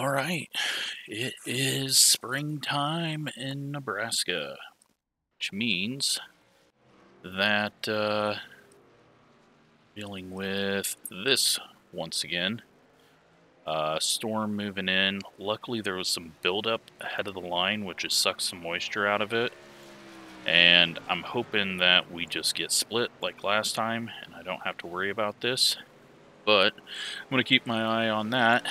All right, it is springtime in Nebraska, which means that dealing with this once again. Storm moving in. Luckily, there was some buildup ahead of the line, which has sucked some moisture out of it. And I'm hoping that we just get split like last time, and I don't have to worry about this. But I'm going to keep my eye on that.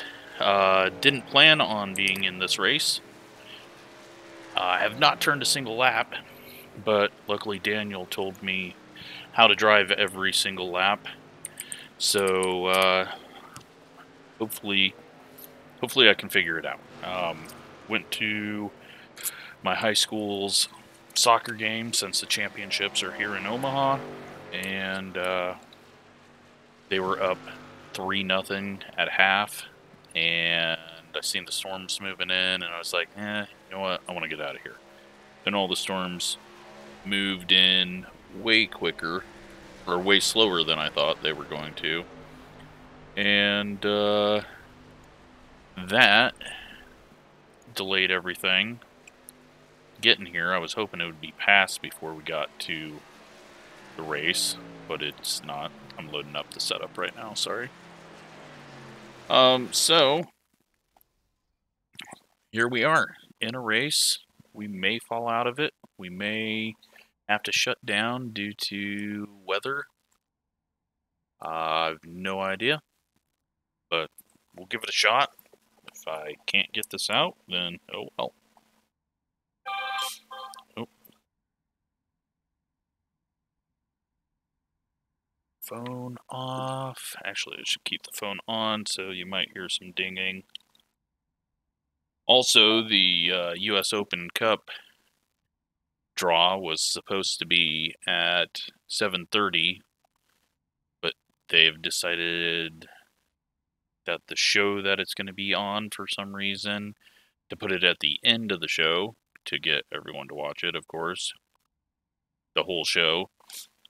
Didn't plan on being in this race. I have not turned a single lap, but luckily Daniel told me how to drive every single lap. So hopefully I can figure it out. Went to my high school's soccer game since the championships are here in Omaha, and they were up 3-0 at half, and I seen the storms moving in, and I was like, you know what, I want to get out of here. Then all the storms moved in way quicker, or way slower than I thought they were going to, and that delayed everything. Getting here, I was hoping it would be past before we got to the race, but it's not. I'm loading up the setup right now, sorry. So here we are in a race. We may fall out of it. We may have to shut down due to weather. I have no idea, but we'll give it a shot. If I can't get this out, then oh well. Oh. Phone off. Actually, I should keep the phone on, so you might hear some dinging. Also, the US Open Cup draw was supposed to be at 7:30, but they've decided that the show that it's going to be on, for some reason, to put it at the end of the show to get everyone to watch it, of course, the whole show.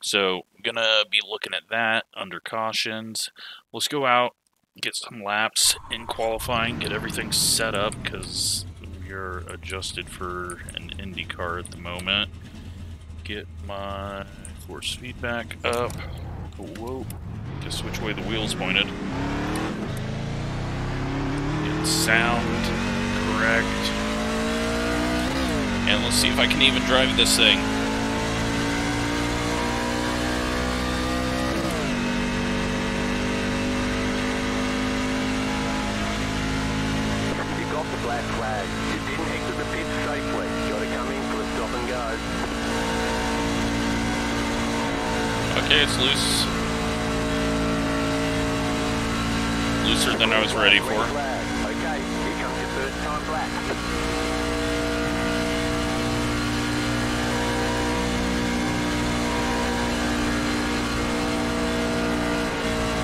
So I'm going to be looking at that under cautions. Let's go out, get some laps in qualifying, get everything set up, because we are adjusted for an IndyCar at the moment. Get my force feedback up. Whoa. Guess which way the wheels pointed. Get sound correct. And let's see if I can even drive this thing. You got the black flag. You didn't exit the pit safely. Gotta come in for a stop and go. Okay, it's loose. Looser than I was ready for. Okay, here comes your first time black.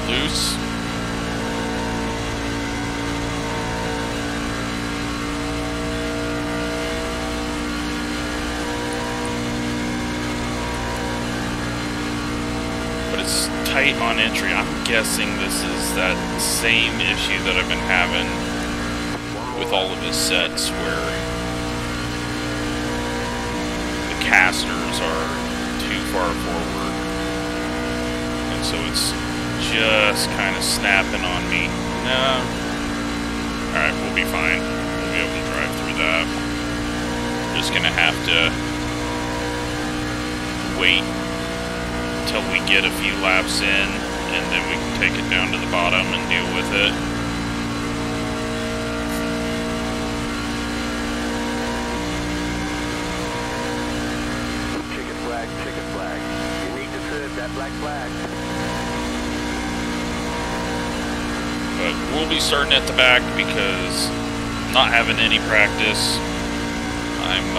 Loose. But it's tight on entry. I'm guessing this is that same issue that I've been having with all of his sets, where the casters are too far forward, and so it's just kind of snapping on me. No. Alright, we'll be fine. We'll be able to drive through that. Just gonna have to wait until we get a few laps in, and then we can take it down to the bottom and deal with it. Checkered flag, checkered flag. You need to serve that black flag. But we'll be starting at the back because I'm not having any practice. I'm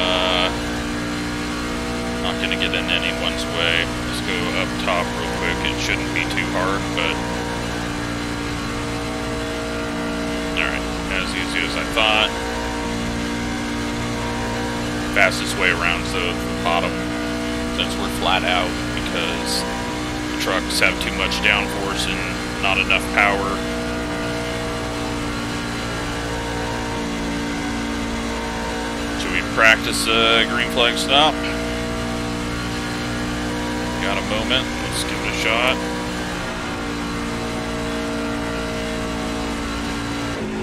not going to get in anyone's way. Let's go up top real quick. It shouldn't be too hard, but alright, as easy as I thought. Fastest way around is the bottom, since we're flat out, because the trucks have too much downforce and not enough power. practice green flag stop. Got a moment. Let's give it a shot.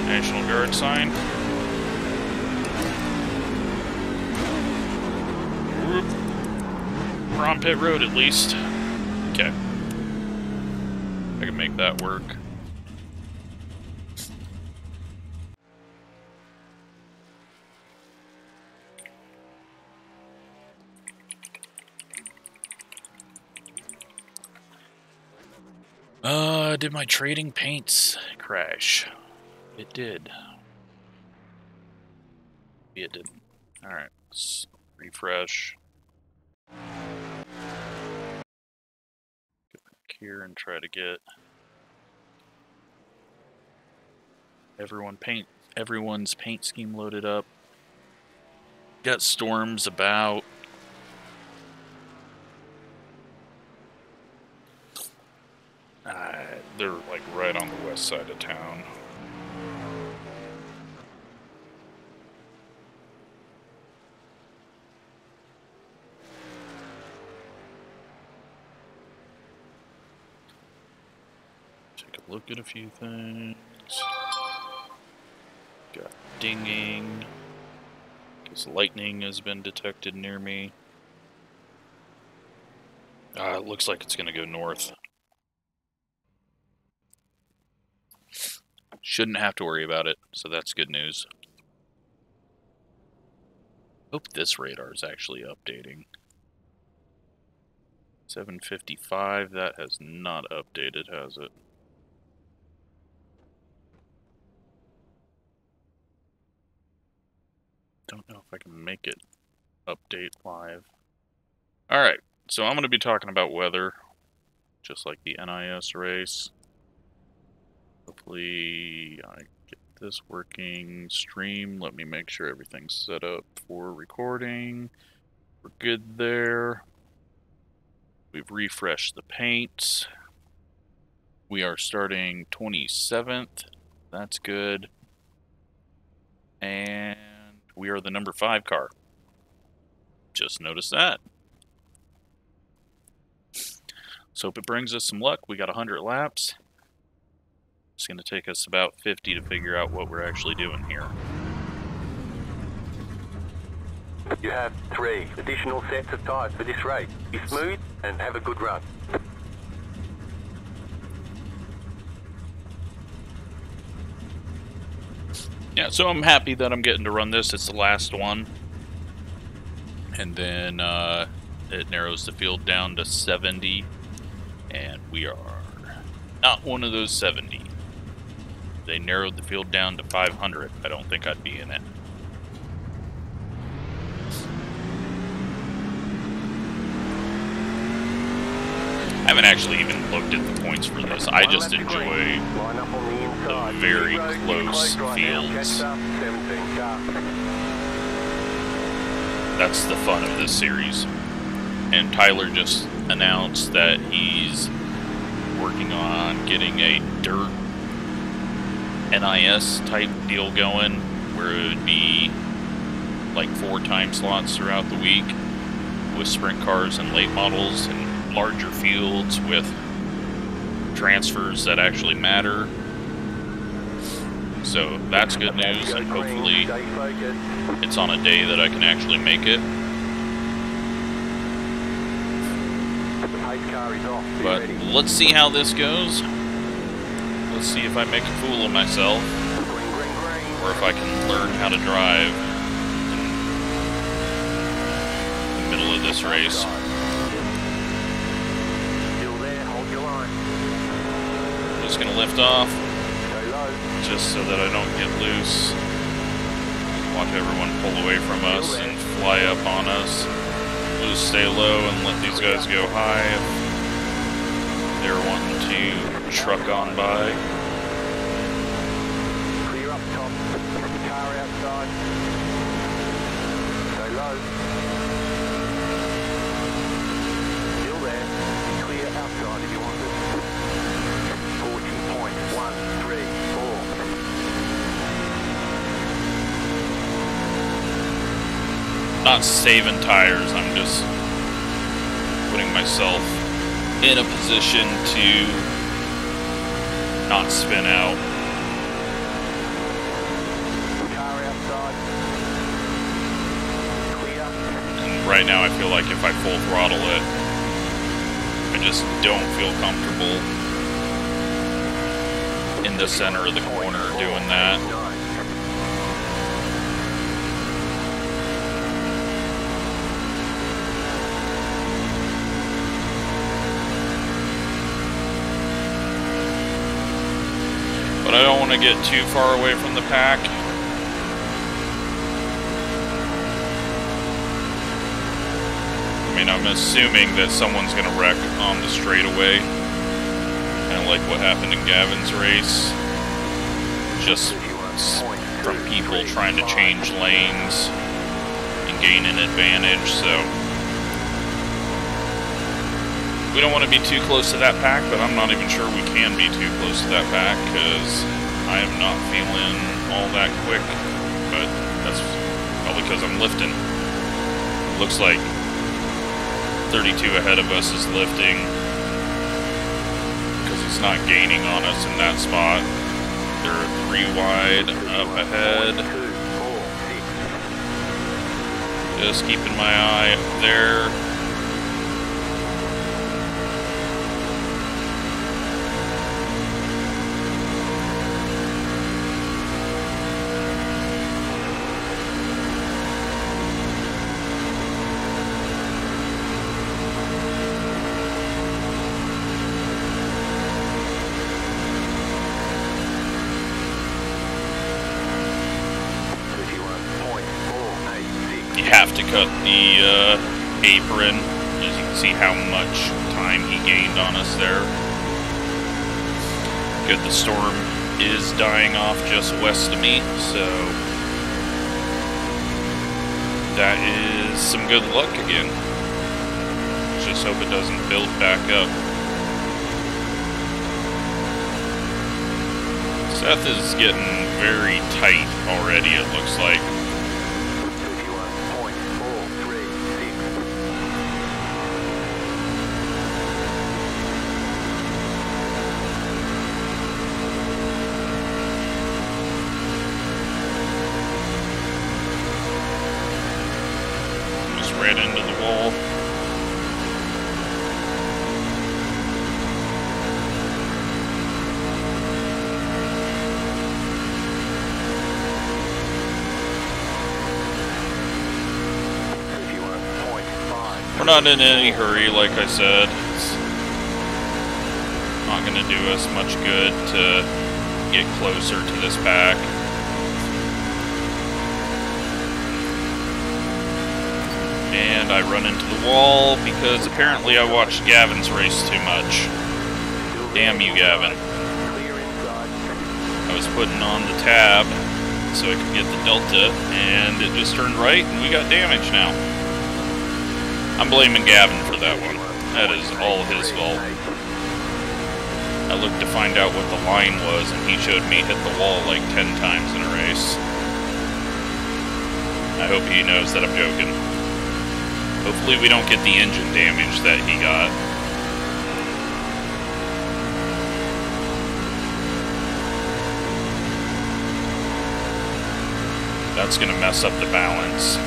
National Guard sign. Whoop. We're on pit road at least. Okay. I can make that work. Did my trading paints crash? It did. It didn't. Alright, let's refresh. Go back here and try to get everyone's paint scheme loaded up. Got storms about. They're like right on the west side of town. Take a look at a few things. Got dinging. Because lightning has been detected near me. It looks like it's going to go north. Shouldn't have to worry about it, so that's good news. Hope this radar is actually updating. 755, that has not updated, has it? Don't know if I can make it update live. Alright, so I'm going to be talking about weather, just like the NIS race. Hopefully I get this working. Stream, let me make sure everything's set up for recording. We're good there. We've refreshed the paint. We are starting 27th. That's good. And we are the number 5 car. Just noticed that. So if it brings us some luck, we got 100 laps. It's going to take us about 50 to figure out what we're actually doing here. You have 3 additional sets of tyres for this race. Be smooth and have a good run. Yeah, so I'm happy that I'm getting to run this. It's the last one. And then it narrows the field down to 70. And we are not one of those 70. They narrowed the field down to 500. I don't think I'd be in it. I haven't actually even looked at the points for this. I just enjoy the very close fields. That's the fun of this series. And Tyler just announced that he's working on getting a dirt NIS type deal going, where it would be like 4 time slots throughout the week with sprint cars and late models and larger fields with transfers that actually matter. So that's good news, and hopefully it's on a day that I can actually make it. But let's see how this goes. Let's see if I make a fool of myself, or if I can learn how to drive in the middle of this race. I'm just going to lift off, just so that I don't get loose. Watch everyone pull away from us and fly up on us. We'll just stay low and let these guys go high if they're wanting to truck on by. Clear up top, car outside. Stay low. Still there. Clear outside if you want it. 40.134. not saving tires, I'm just putting myself in a position to not spin out. Car outside. Clear. And right now I feel like if I full throttle it, I just don't feel comfortable in the center of the corner doing that. But I don't want to get too far away from the pack. I mean, I'm assuming that someone's going to wreck on the straightaway. Kind of like what happened in Gavin's race. Just from people trying to change lanes and gain an advantage, so... We don't want to be too close to that pack, but I'm not even sure we can be too close to that pack, because I am not feeling all that quick, but that's probably because I'm lifting. Looks like 32 ahead of us is lifting, because he's not gaining on us in that spot. They're 3 wide up ahead. Just keeping my eye up there. Have to cut the apron, as you can see how much time he gained on us there. Good, the storm is dying off just west of me, so that is some good luck again. Just hope it doesn't build back up. Seth is getting very tight already, it looks like. Ran into the wall. We're not in any hurry, like I said. It's not going to do us much good to get closer to this pack. And I run into the wall because apparently I watched Gavin's race too much. Damn you, Gavin. I was putting on the tab so I could get the delta, and it just turned right and we got damage now. I'm blaming Gavin for that one. That is all his fault. I looked to find out what the line was, and he showed me hit the wall like 10 times in a race. I hope he knows that I'm joking. Hopefully we don't get the engine damage that he got. That's gonna mess up the balance.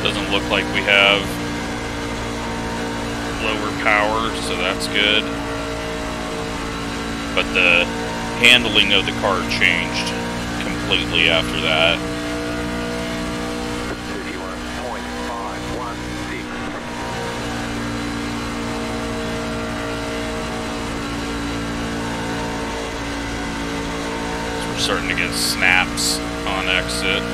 Doesn't look like we have lower power, so that's good. But the handling of the car changed completely after that. So we're starting to get snaps on exit.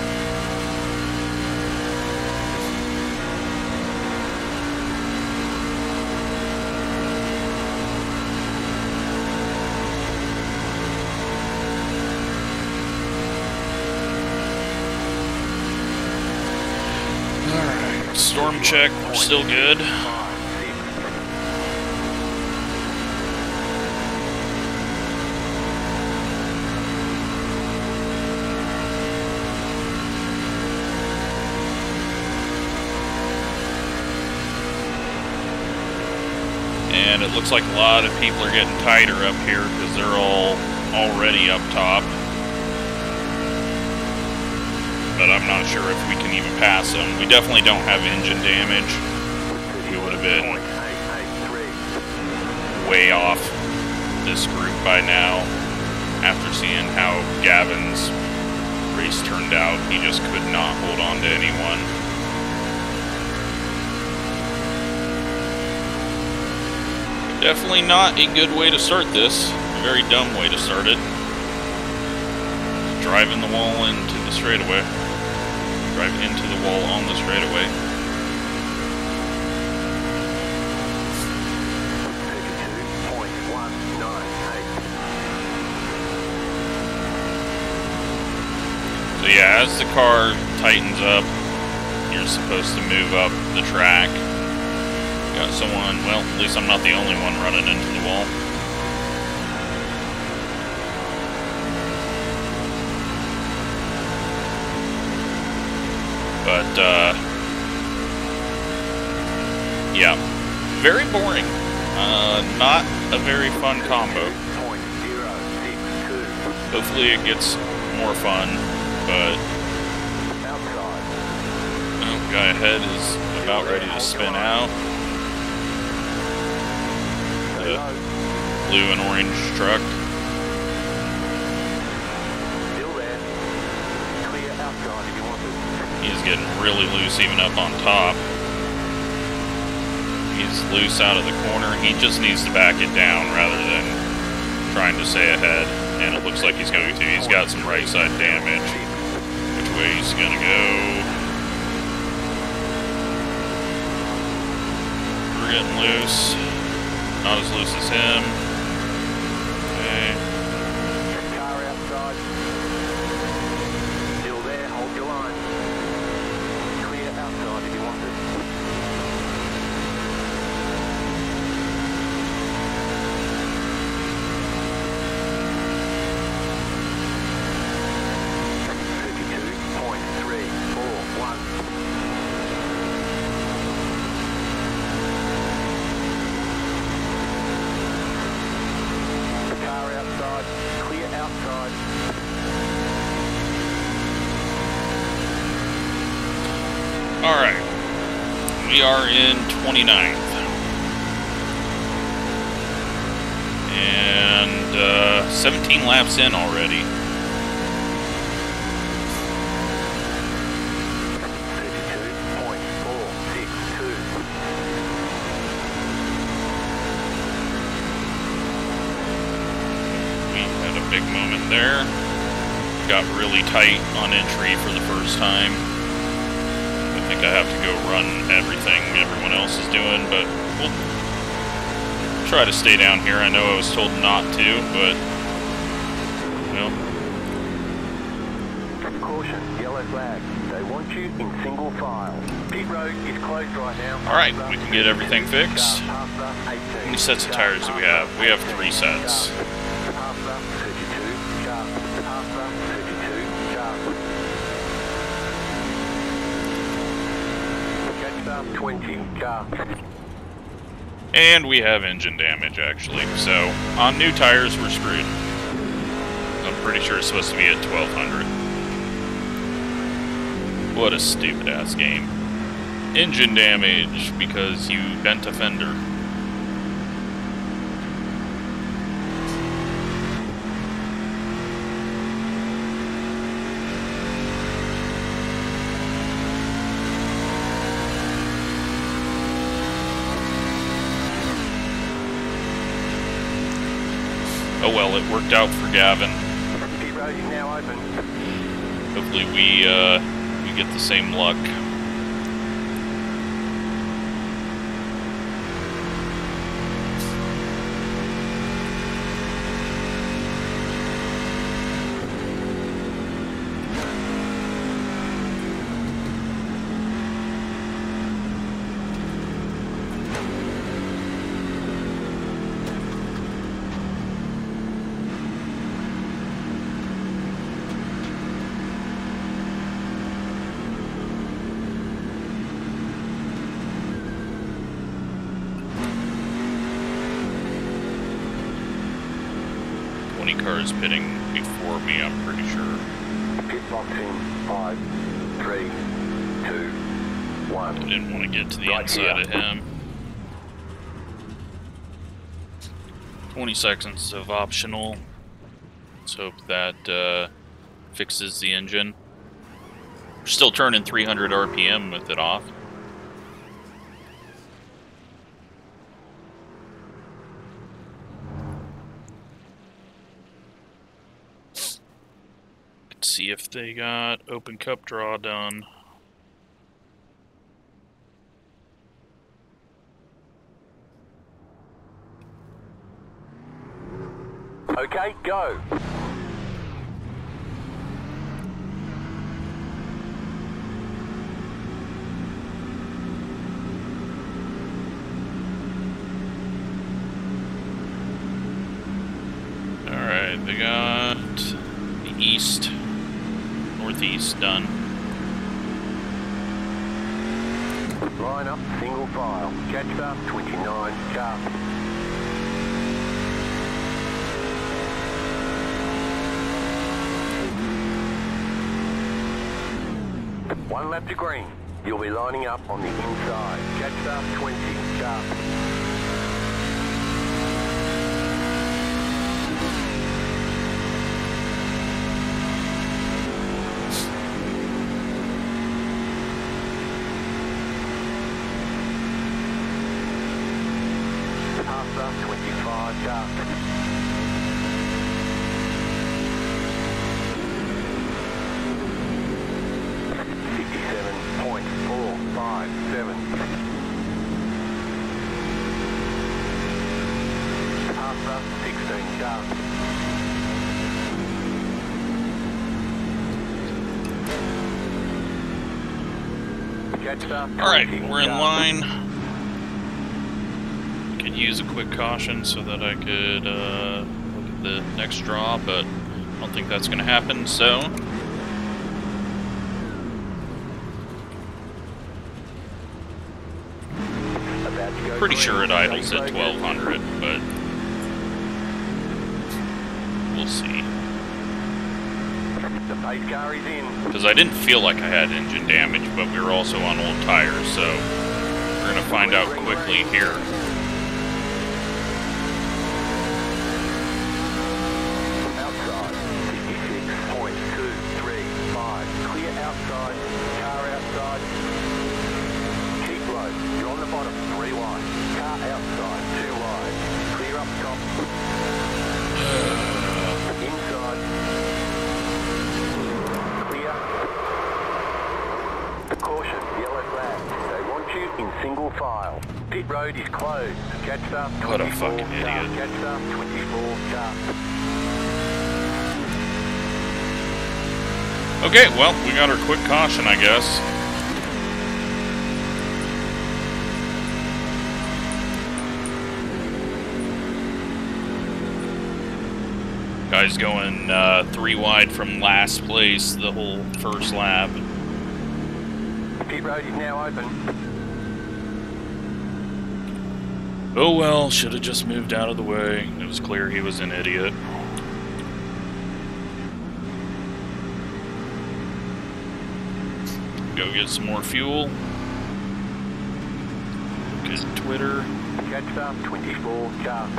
Storm check, we're still good. And it looks like a lot of people are getting tighter up here because they're all already up top. But I'm not sure if we can even pass them. We definitely don't have engine damage. We would have been way off this group by now. After seeing how Gavin's race turned out, he just could not hold on to anyone. Definitely not a good way to start this. A very dumb way to start it. Driving the wall into the straightaway. Drive into the wall on the straightaway. So yeah, as the car tightens up, you're supposed to move up the track. Got someone, well, at least I'm not the only one running into the wall. But, yeah, very boring. Not a very fun combo. Hopefully it gets more fun, but oh, guy ahead is about ready to spin out. The blue and orange truck. He's getting really loose even up on top. He's loose out of the corner. He just needs to back it down rather than trying to stay ahead. And it looks like he's going to. He's got some right side damage. Which way he's going to go? We're getting loose. Not as loose as him. Okay. Car outside. Still there, hold your line. Clear outside if you want it. Alright, we are in 29th, and 17 laps in already. We had a big moment there, got really tight on entry for the first time. I think I have to go run everything everyone else is doing, but we'll try to stay down here. I know I was told not to, but, well. Caution, yellow flag. They want you in single file. Pit road is closed right now. Alright, we can get everything fixed. How many sets of tires do we have? We have 3 sets. 20 car. And we have engine damage, actually. So, on new tires, we're screwed. I'm pretty sure it's supposed to be at 1200. What a stupid-ass game. Engine damage, because you bent a fender. Oh well, it worked out for Gavin. Pit road is now open. Hopefully we get the same luck. 20 cars pitting before me, I'm pretty sure. Pit box in 5, 3, 2, 1. I didn't want to get to the Right inside here. of him. 20 seconds of optional. Let's hope that fixes the engine. We're still turning 300 RPM with it off. Let's see if they got open cup draw done. Okay, go. Alright, they got the east, northeast done. Line up, single file. Catch up, 29, sharp. One lap to green. You'll be lining up on the inside. Catch up, 20, sharp. Half up, 25, sharp. Alright, we're in line. Could use a quick caution so that I could look at the next draw, but I don't think that's going to happen, so... Pretty sure it idles at 1200, but we'll see. The pace car is in. Because I didn't feel like I had engine damage, but we were also on old tires, so we're going to find out quickly here. Outside, 56.235. Clear outside, car outside. Keep low, you're on the bottom, 3 wide. Car outside, 2 wide. Clear up top. Inside. Clear. Caution, yellow flag. They want you in single file. Pit road is closed. Catch up, 24 What a fucking idiot. sharp. Catch up, 24 sharp. Okay, well, we got our quick caution, I guess. Guy's going 3 wide from last place the whole first lap. Pit road is now open. Oh well, should have just moved out of the way. It was clear he was an idiot. Go get some more fuel. Look at Twitter. Catch up, 24 sharp.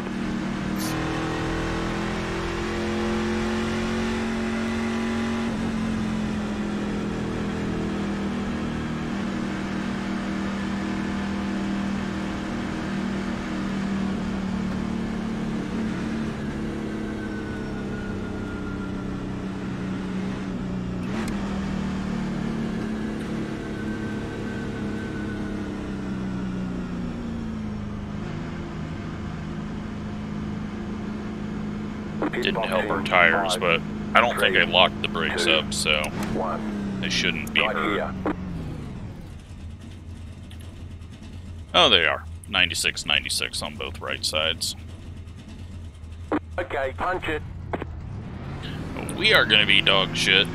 Didn't help our tires, but I don't think I locked the brakes up, so they shouldn't be hurt. Oh, they are. 96 on both right sides. Okay, punch it. We are going to be dog shit.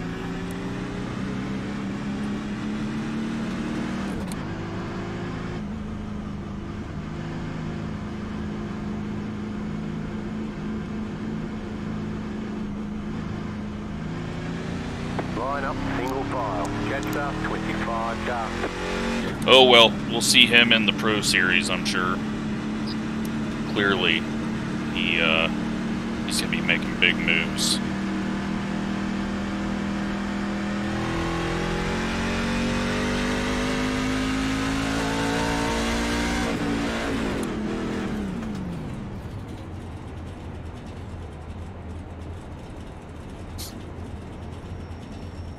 Catch up, 25 car. Oh well, we'll see him in the Pro Series, I'm sure. Clearly, he's gonna be making big moves.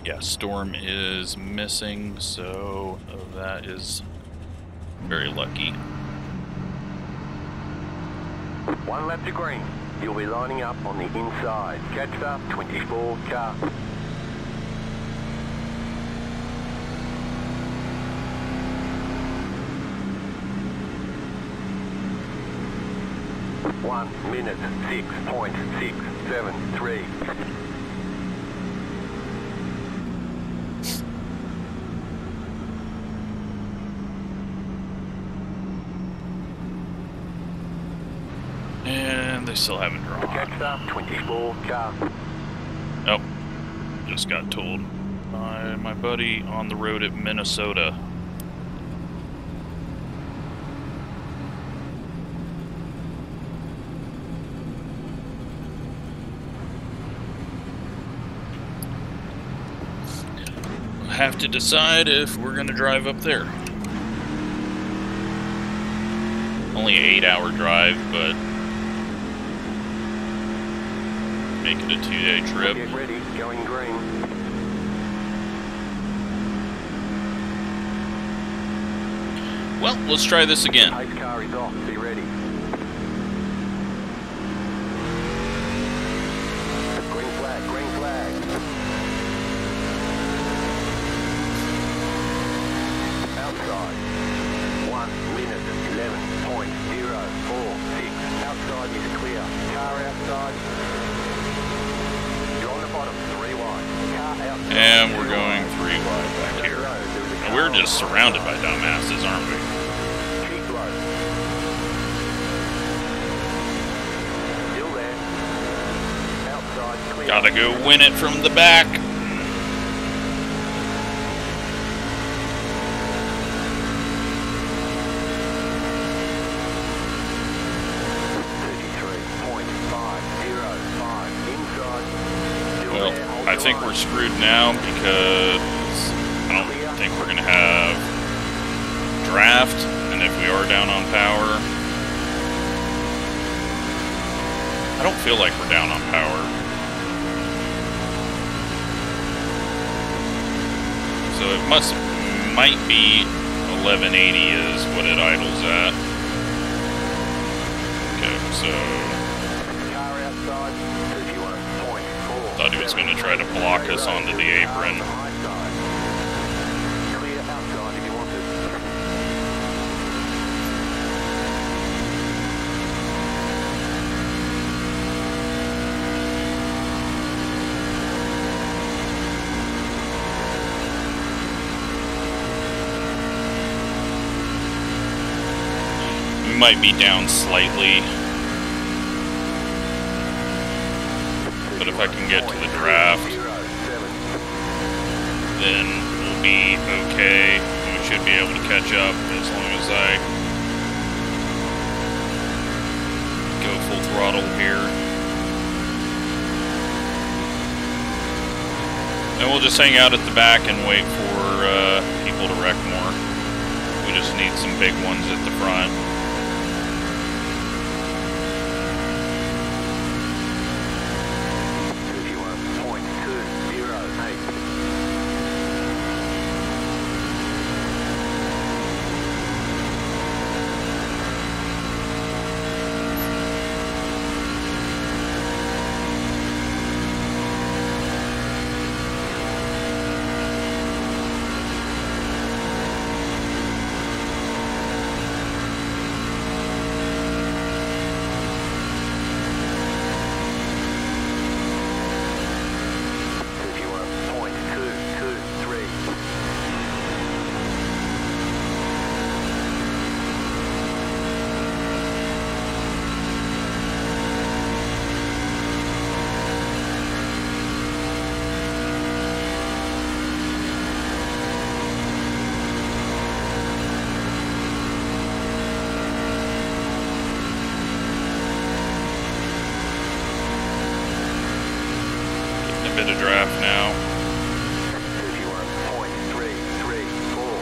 Yeah, Storm is missing, so that is very lucky. 1 lap to green. You'll be lining up on the inside. Catch up, 24 car. One minute, 6.673. And they still haven't drawn. Catch up, 24 car. Oh, just got told by my buddy on the road at Minnesota. We'll have to decide if we're going to drive up there. Only an 8-hour drive, but make it a 2-day trip. Get ready, going green. Well, let's try this again. Pace car is off, be ready. Green flag, green flag. Outside. 1 minute, 11.046. Outside is clear. Car outside. Bottom, 3 wide. Car outside. And we're going 3 wide back here. And we're just surrounded by dumbasses, aren't we? Keep low. Still there. Outside clear. Gotta go win it from the back. 33.505 inside. Well, I think we're screwed now because I don't think we're gonna have draft, and if we are down on power, I don't feel like we're down on power. So it might be 1180 is what it idles at. Okay, so Car outside, 31.4. thought he was going to try to block us onto the apron. Clear outside if you want it. We might be down slightly, but if I can get to the draft, then we'll be okay. We should be able to catch up as long as I go full throttle here. And we'll just hang out at the back and wait for people to wreck more. We just need some big ones at the front. draft now. 31.334.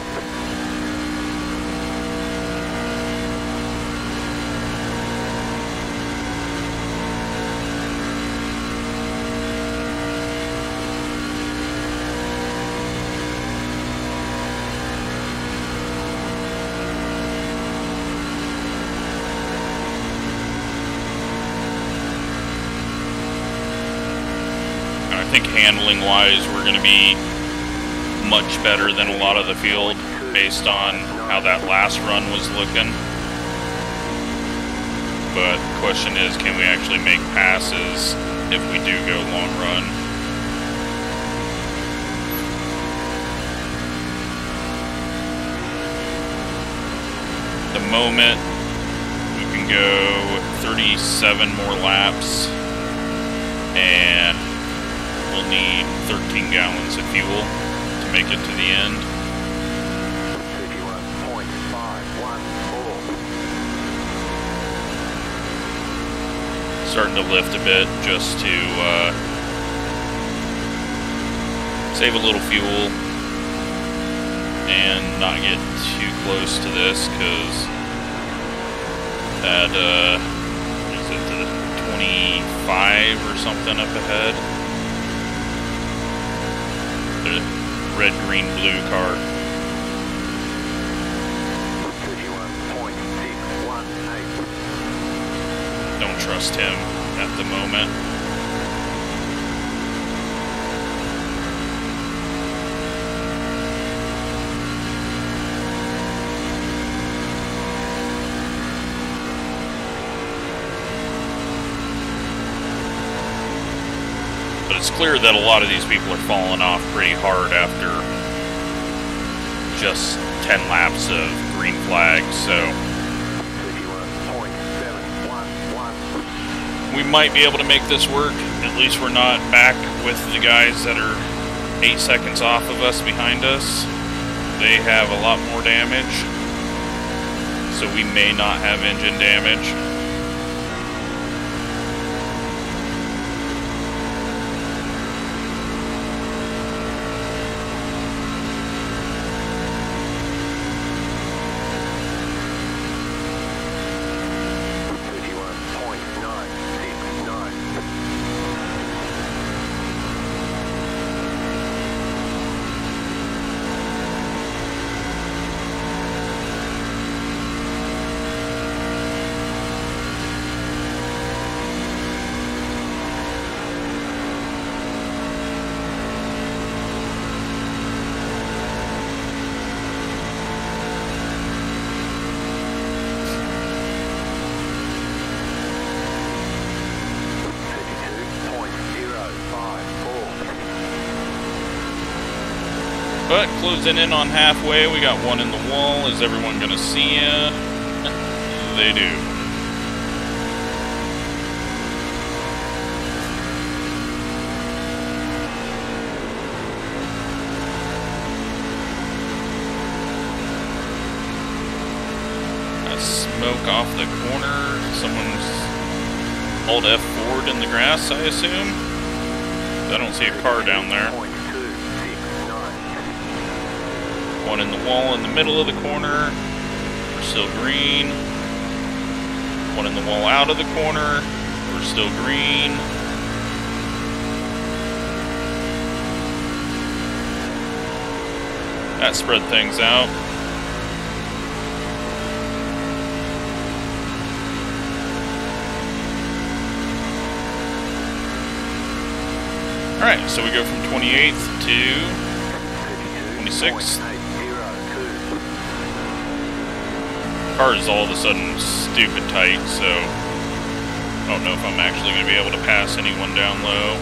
I think handling wise we're going to be much better than a lot of the field based on how that last run was looking. But the question is, can we actually make passes if we do go long run? At the moment we can go 37 more laps and we'll need 13 gallons of fuel to make it to the end. 31.514. Starting to lift a bit just to save a little fuel and not get too close to this, because at is it the 25 or something up ahead? The red, green, blue car. 31.618. Don't trust him at the moment. But it's clear that a lot of these people are falling off pretty hard after just 10 laps of green flag, so 31.711. we might be able to make this work. At least we're not back with the guys that are 8 seconds off of us behind us. They have a lot more damage, so we may not have engine damage. But closing in on halfway, we got one in the wall. Is everyone going to see it? They do. Got smoke off the corner. Someone's hold F forward in the grass, I assume. I don't see a car down there. One in the wall in the middle of the corner. We're still green. One in the wall out of the corner. We're still green. That spread things out. Alright, so we go from 28th to 26th. Car is all of a sudden stupid tight, so I don't know if I'm actually going to be able to pass anyone down low.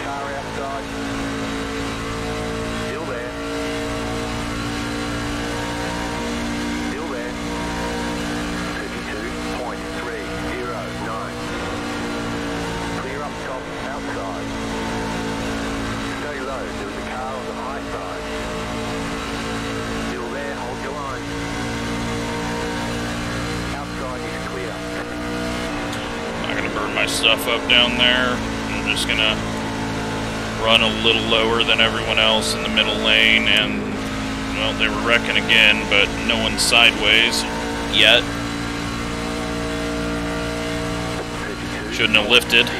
Car outside. Still there. Still there. 32.309. Clear up top, outside. Stay low. There was a car on the high stuff up down there. I'm just gonna run a little lower than everyone else in the middle lane, and, well, they were wrecking again, but no one's sideways yet. Shouldn't have lifted.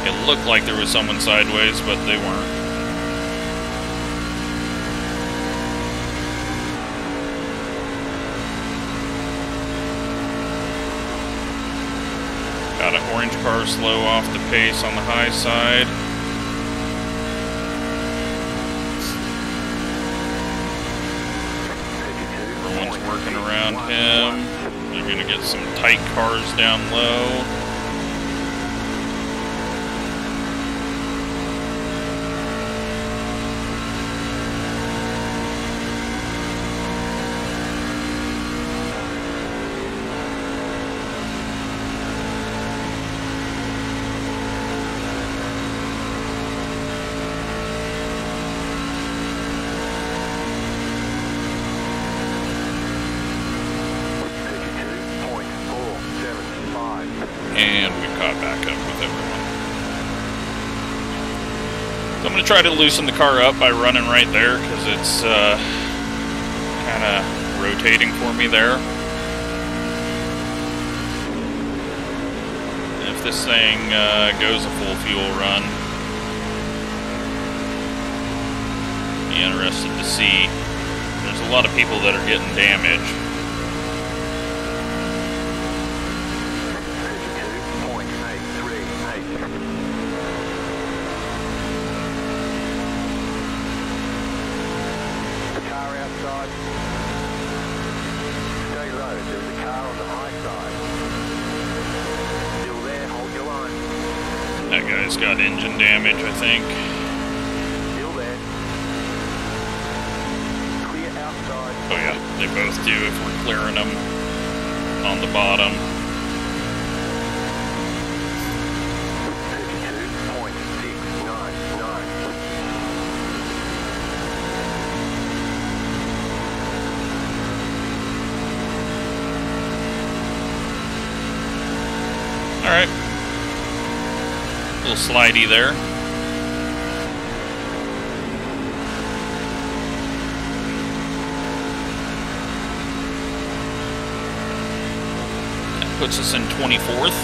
It looked like there was someone sideways, but they weren't. Got an orange car slow off the pace on the high side. Everyone's working around him. They're going to get some tight cars down low. And we caught back up with everyone. So I'm going to try to loosen the car up by running right there, because it's kind of rotating for me there. And if this thing goes a full fuel run, be interested to see. There's a lot of people that are getting damaged. That guy's got engine damage, I think. Still there. Clear outside. Oh yeah, they both do if we're clearing them on the bottom. 32.699. Alright. Little slidey there. That puts us in 24th.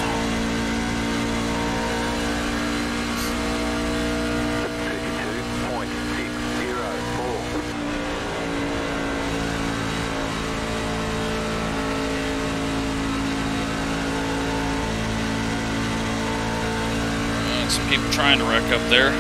32.604. Some people trying to wreck up there.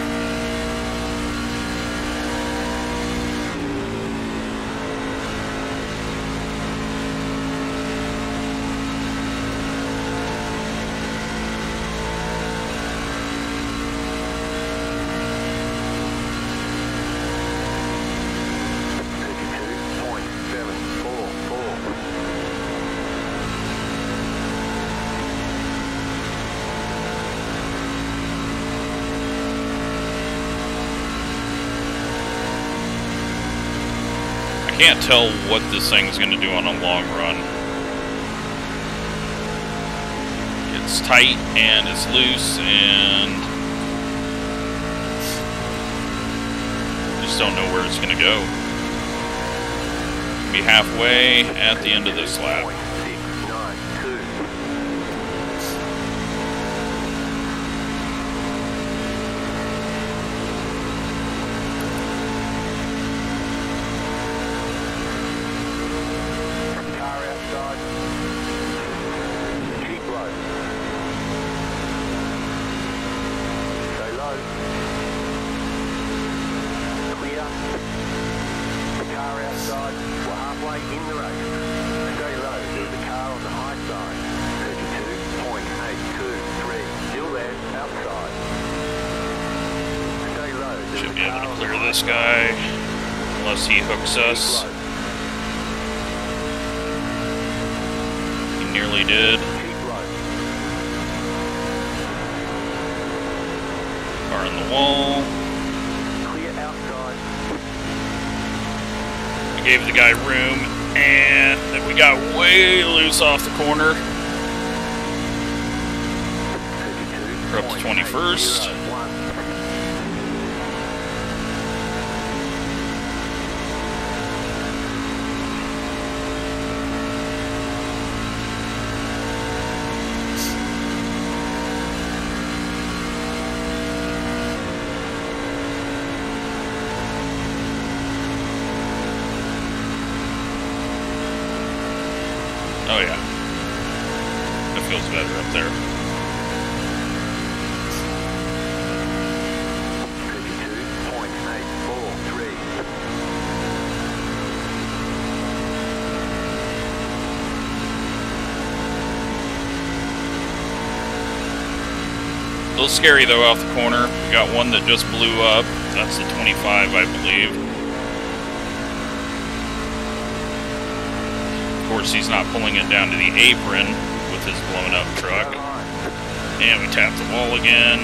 Can't tell what this thing's going to do on a long run. It's tight and it's loose, and just don't know where it's going to go. Be halfway at the end of this lap. Should be able to clear this guy, unless he hooks us. He nearly did. Car in the wall. Clear outside. We gave the guy room, and then we got way loose off the corner. We're up to 21st. Oh yeah, it feels better up there. 32.843. A little scary though out the corner. We got one that just blew up. That's the 25, I believe. Of course, he's not pulling it down to the apron with his blown up truck. And we tapped the wall again.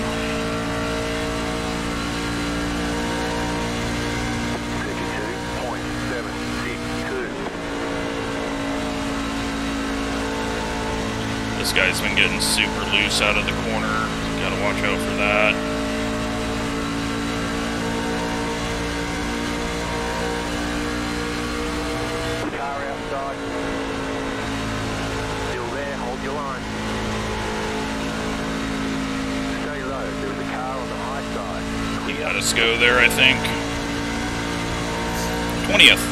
32.762. This guy's been getting super loose out of the corner. Gotta watch out for that. Car outside. Still there, hold your line. Stay low, there's a car on the high side. We let us go there, I think. 20th.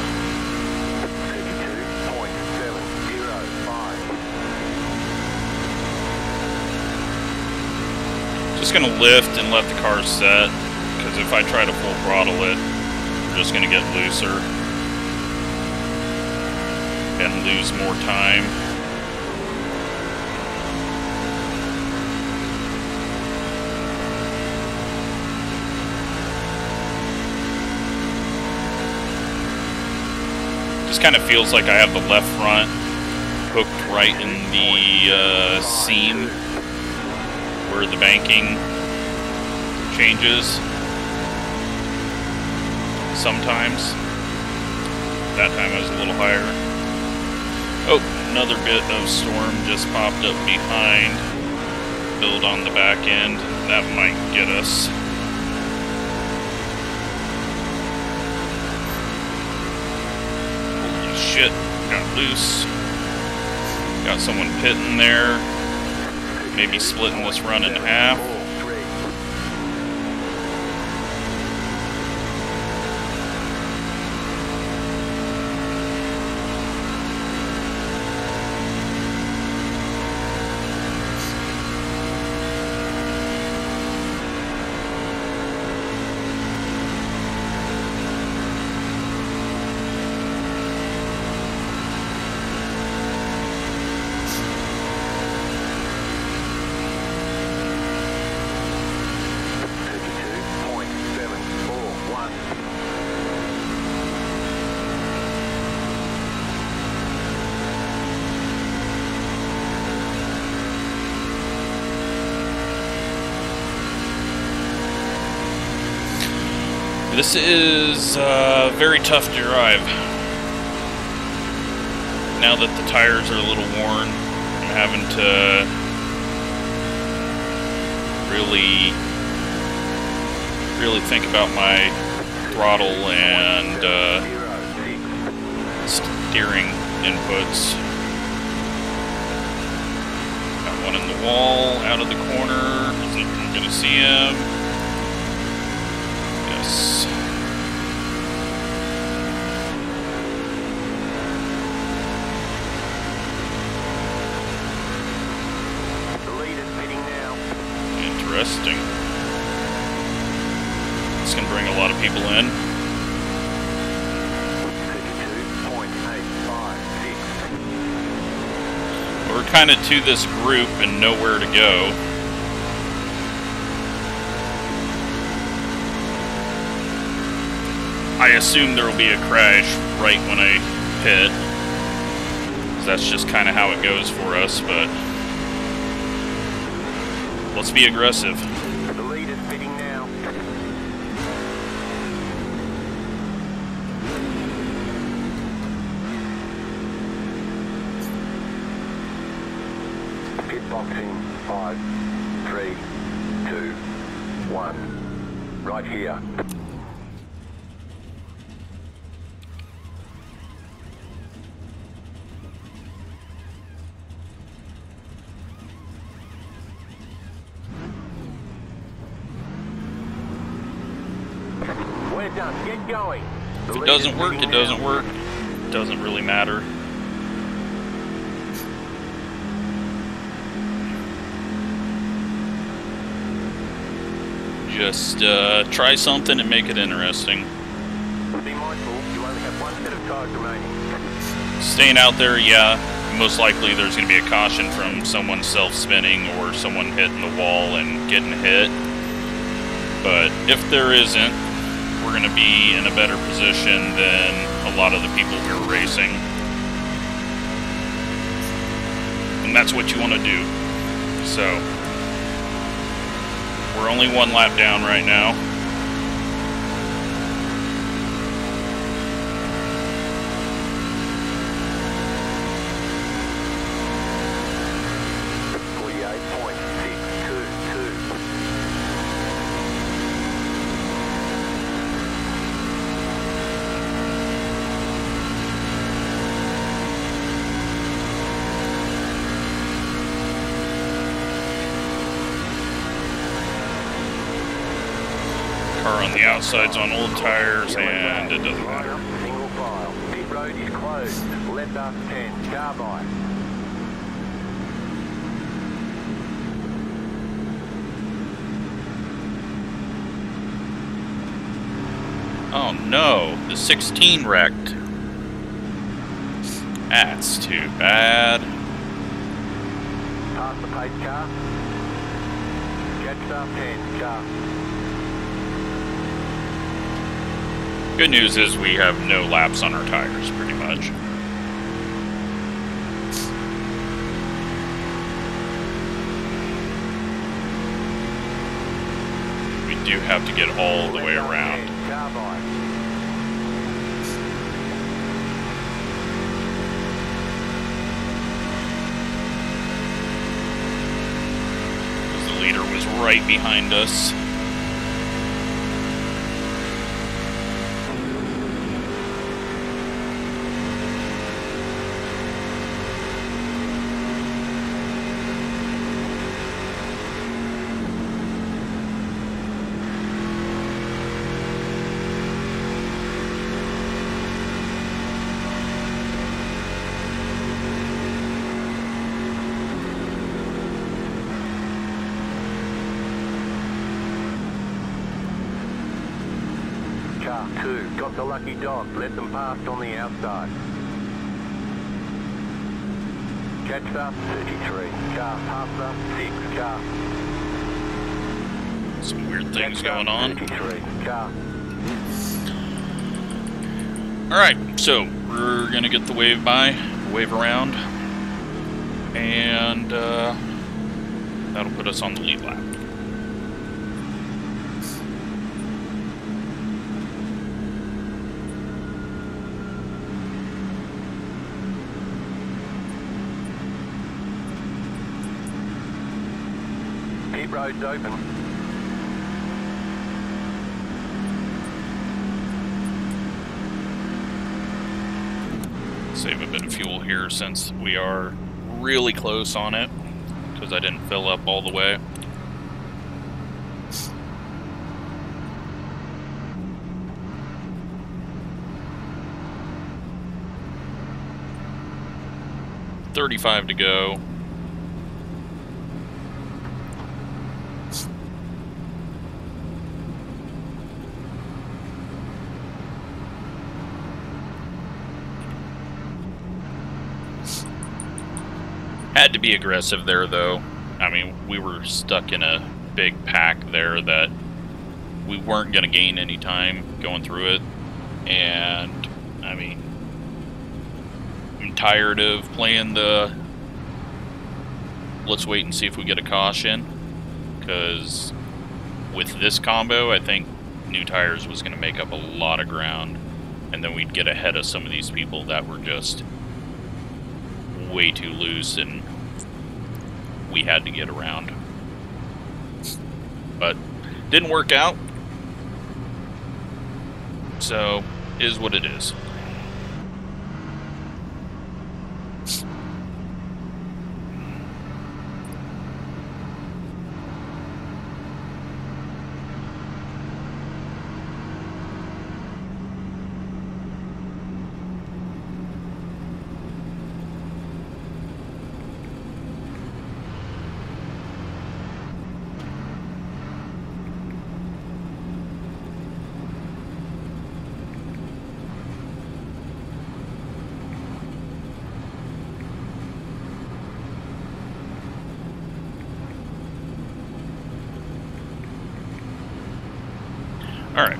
32.705. Just gonna lift and let the car set, because if I try to full throttle it, we're just gonna get looser and lose more time. Just kind of feels like I have the left front hooked right in the seam where the banking changes sometimes. That time I was a little higher. Oh, another bit of storm just popped up behind. Build on the back end. That might get us. Holy shit, got loose. Got someone pitting there. Maybe splitting this run in half. This is a very tough drive. Now that the tires are a little worn, I'm having to really think about my throttle and steering inputs. Got one in the wall, out of the corner. Is it, I'm gonna see him. Yes. The lead is pitting now. Interesting. This can bring a lot of people in. 32.856. We're kind of to this group and nowhere to go. I assume there will be a crash right when I hit. That's just kind of how it goes for us, but let's be aggressive. The lead is pitting now. Boxing 5, 3, 2, 1. Right here. We're done. Get going. If it doesn't work, it doesn't work. It doesn't really matter. Just try something and make it interesting. Be mindful, you only have one set of tires remaining. Staying out there, yeah, most likely there's going to be a caution from someone self-spinning or someone hitting the wall and getting hit. But if there isn't, we're going to be in a better position than a lot of the people we were racing. And that's what you want to do. So, we're only one lap down right now. Car on the outside's on old tires, and it doesn't matter. Single file. Pit road is closed. Left up 10. Car by. Oh no, the 16 wrecked. That's too bad. Pass the pace car. Jet up 10. Car. Good news is we have no laps on our tires, pretty much. We do have to get all the way around. Because the leader was right behind us. Car 2, got the lucky dog, let them past on the outside. Catch up 33, car past up 6, car. Some weird things going on. 33, car. Alright, so we're gonna get the wave around, and that'll put us on the lead lap. Pit road's open. Save a bit of fuel here since we are really close on it, because I didn't fill up all the way. $35 to go. Had to be aggressive there, though. I mean, we were stuck in a big pack there that we weren't going to gain any time going through it. And, I mean, I'm tired of playing the let's wait and see if we get a caution. Because with this combo, I think new tires was going to make up a lot of ground. And then we'd get ahead of some of these people that were just way too loose and we had to get around. But didn't work out. So, is what it is. Alright.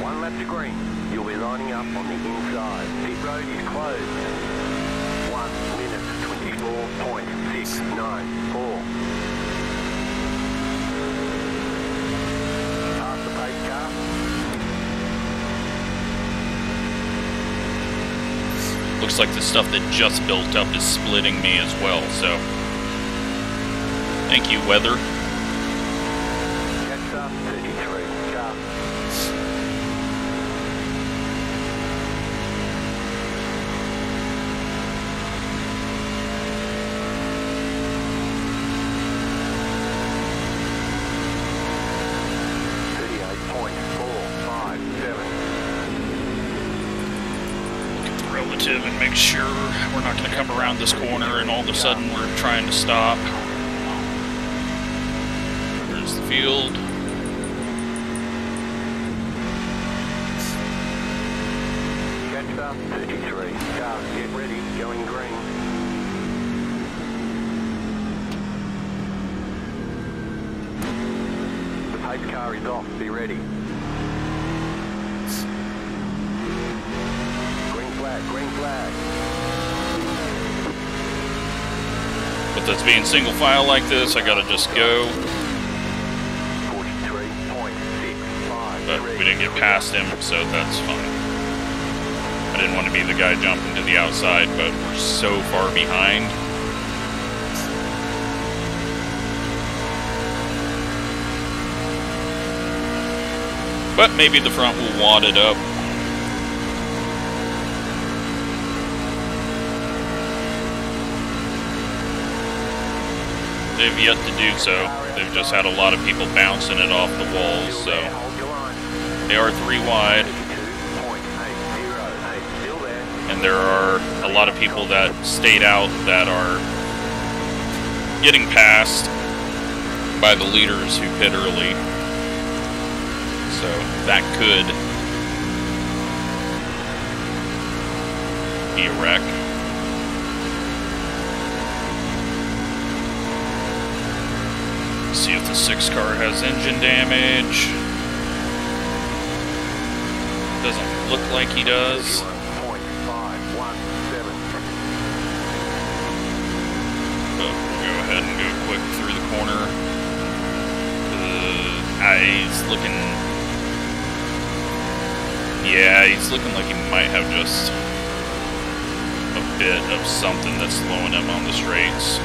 One lap to green. You'll be lining up on the inside. Pit road is closed. 1 minute 24.694. Pass the pace car. Looks like the stuff that just built up is splitting me as well, so... Thank you, weather. Catch up, 33, car. Relative and make sure we're not going to come around this corner and all of a sudden we're trying to stop. There's the field. Catch up, 33. Car, get ready, going green. The pace car is off, be ready. Green flag. With this being single file like this, I gotta just go. 43.65. But we didn't get past him, so that's fine. I didn't want to be the guy jumping to the outside, but we're so far behind. But maybe the front will wad it up. They've yet to do so. They've just had a lot of people bouncing it off the walls, so they are 3 wide. And there are a lot of people that stayed out that are getting passed by the leaders who pit early. So that could be a wreck. See if the 6 car has engine damage. Doesn't look like he does. But we'll go ahead and go quick through the corner. He's looking... Yeah, he's looking like he might have just a bit of something that's slowing him on the straights.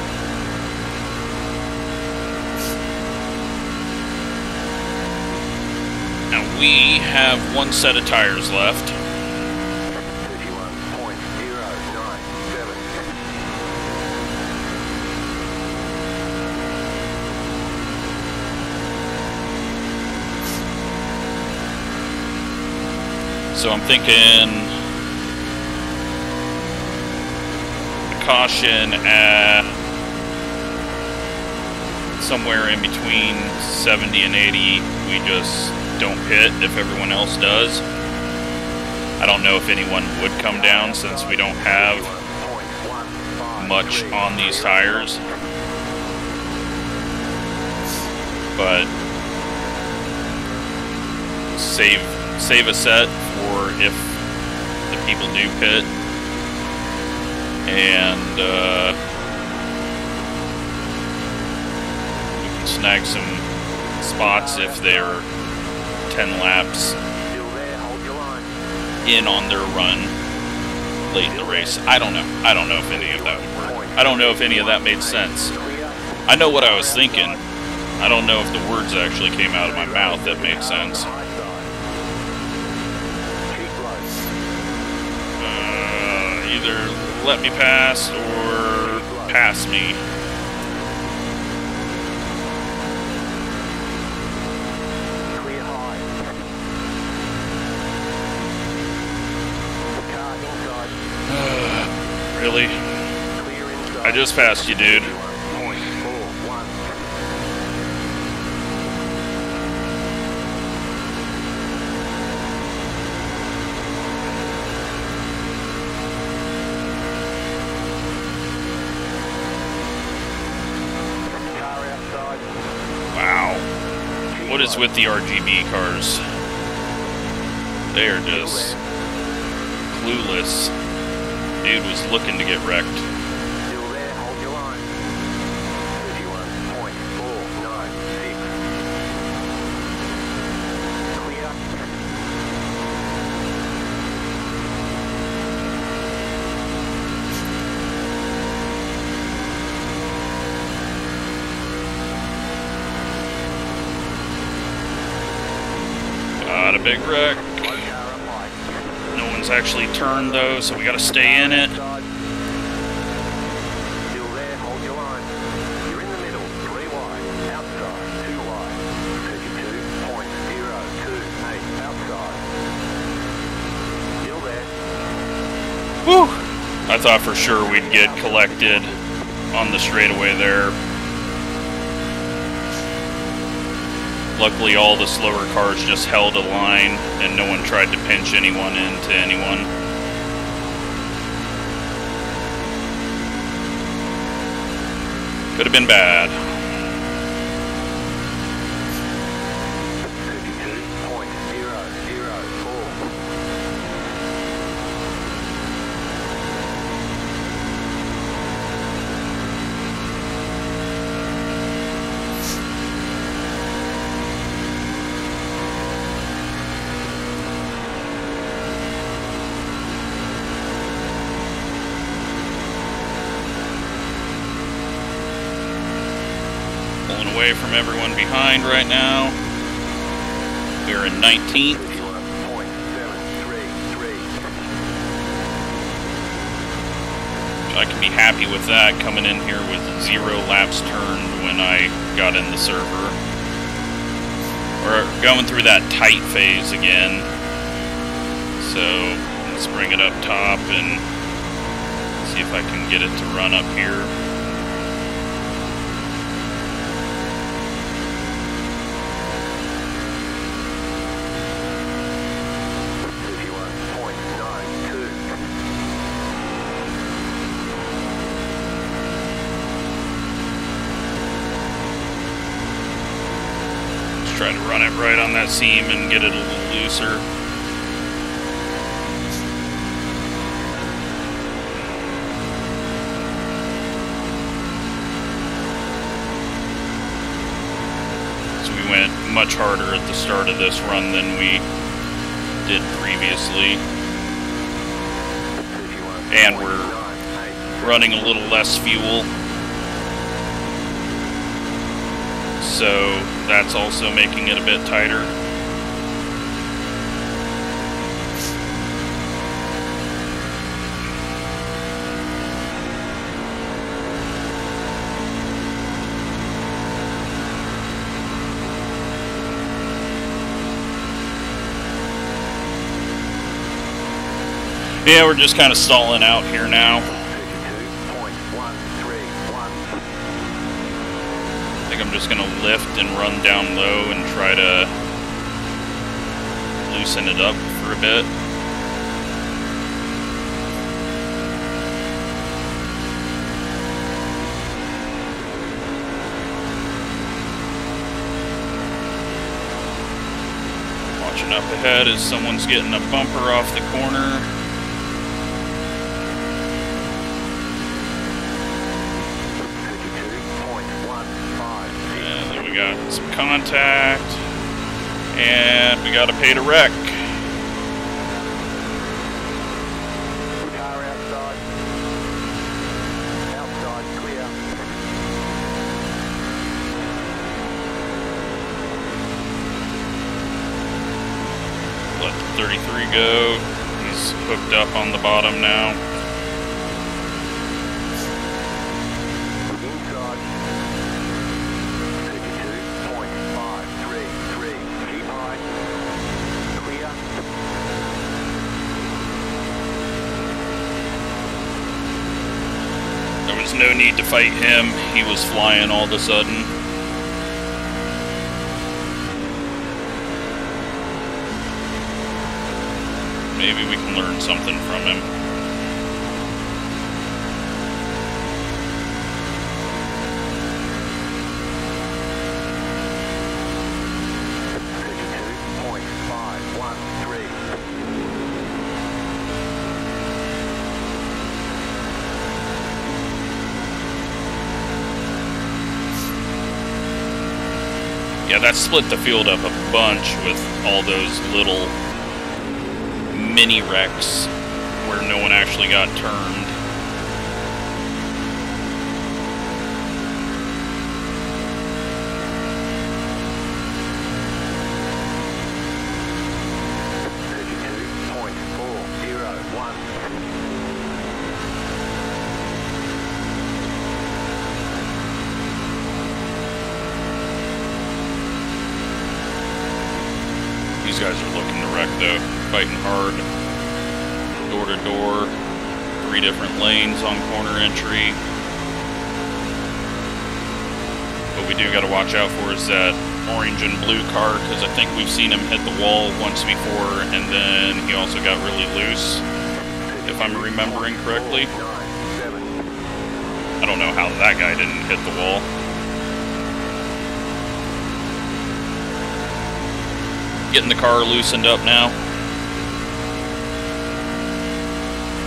Now we have 1 set of tires left. 31.097. So I'm thinking caution at somewhere in between 70 and 80. We just don't pit if everyone else does. I don't know if anyone would come down since we don't have much on these tires. But save a set for if the people do pit. And we can snag some spots if they're 10 laps in on their run. late in the race. I don't know. I don't know if any of that would work. I don't know if any of that made sense. I know what I was thinking. I don't know if the words actually came out of my mouth that made sense. Either let me pass or pass me. Really? I just passed you, dude. Wow. What is with the RGB cars? They are just clueless. Dude was looking to get wrecked. Still there, hold your line. 31.496. Clear. Got a big wreck. No one's actually turned though, so we gotta stay in it. Still there, hold your line. You're in the middle, 3 wide. Outside, 2 wide. 32.028. Outside. Still there. Whew! I thought for sure we'd get collected on the straightaway there. Luckily, all the slower cars just held a line, and no one tried to pinch anyone into anyone. Could have been bad. 32.004. Pulling away from everyone behind right now. We're in 19th. 31.733. I can be happy with that, coming in here with 0 laps turned when I got in the server. We're going through that tight phase again. So let's bring it up top and see if I can get it to run up here. Try to run it right on that seam and get it a little looser. So we went much harder at the start of this run than we did previously. And we're running a little less fuel. So that's also making it a bit tighter. Yeah, we're just kind of stalling out here now. I think I'm just going to lift and run down low and try to loosen it up for a bit. Watching up ahead as someone's getting a bumper off the corner. We got some contact, and we got to pay to wreck. Car Let the 33 go. He's hooked up on the bottom now. Inside. 32.533. Keep high. Clear. There was no need to fight him. He was flying all of a sudden. Maybe we can learn something from him. Yeah, that split the field up a bunch with all those little mini wrecks where no one actually got turned. These guys are looking to wreck though, fighting hard. Door to door, 3 different lanes on corner entry. What we do got to watch out for is that orange and blue car, because I think we've seen him hit the wall once before, and then he also got really loose, if I'm remembering correctly. I don't know how that guy didn't hit the wall. Getting the car loosened up now.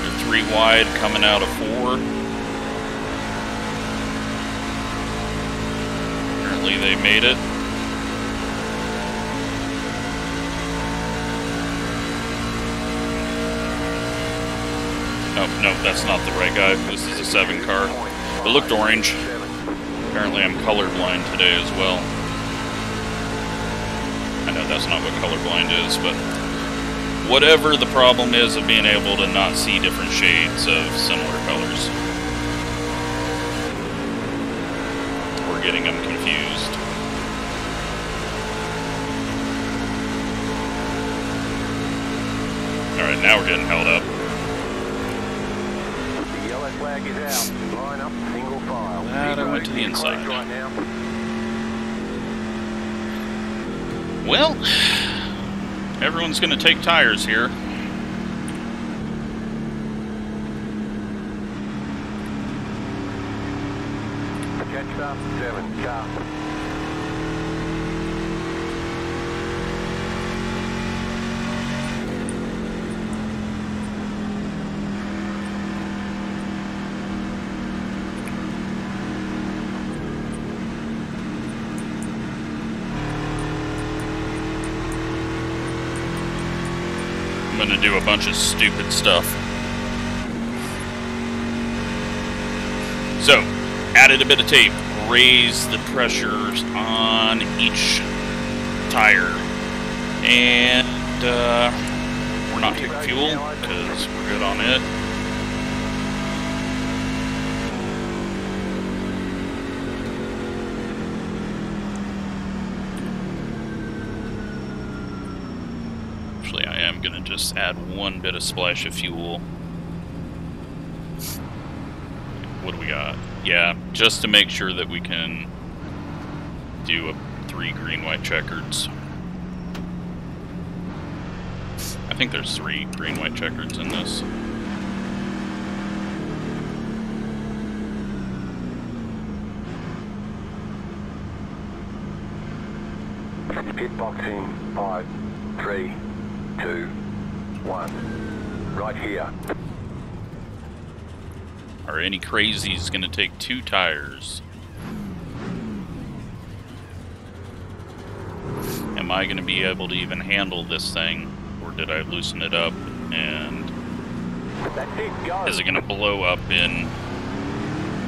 They're 3 wide, coming out of 4. Apparently they made it. Oh, no, that's not the right guy. This is a 7 car. It looked orange. Apparently I'm colorblind today as well. I know that's not what colorblind is, but whatever the problem is of being able to not see different shades of similar colors. We're getting them confused. Alright, now we're getting held up. The yellow flag is out. Line up, single file. Glad I went to the inside. Right now. Well, everyone's going to take tires here. Catch up, 7 car. I'm going to do a bunch of stupid stuff. So, added a bit of tape, raised the pressures on each tire, and we're not taking fuel because we're good on it. Actually, I am going to just add 1 bit of splash of fuel. What do we got? Yeah, just to make sure that we can do a 3 green-white checkers. I think there's 3 green-white checkers in this. Pit box in 5, 3, 2, 1. Right here. Are any crazies going to take 2 tires? Am I going to be able to even handle this thing? Or did I loosen it up and... That's it, go. Is it going to blow up in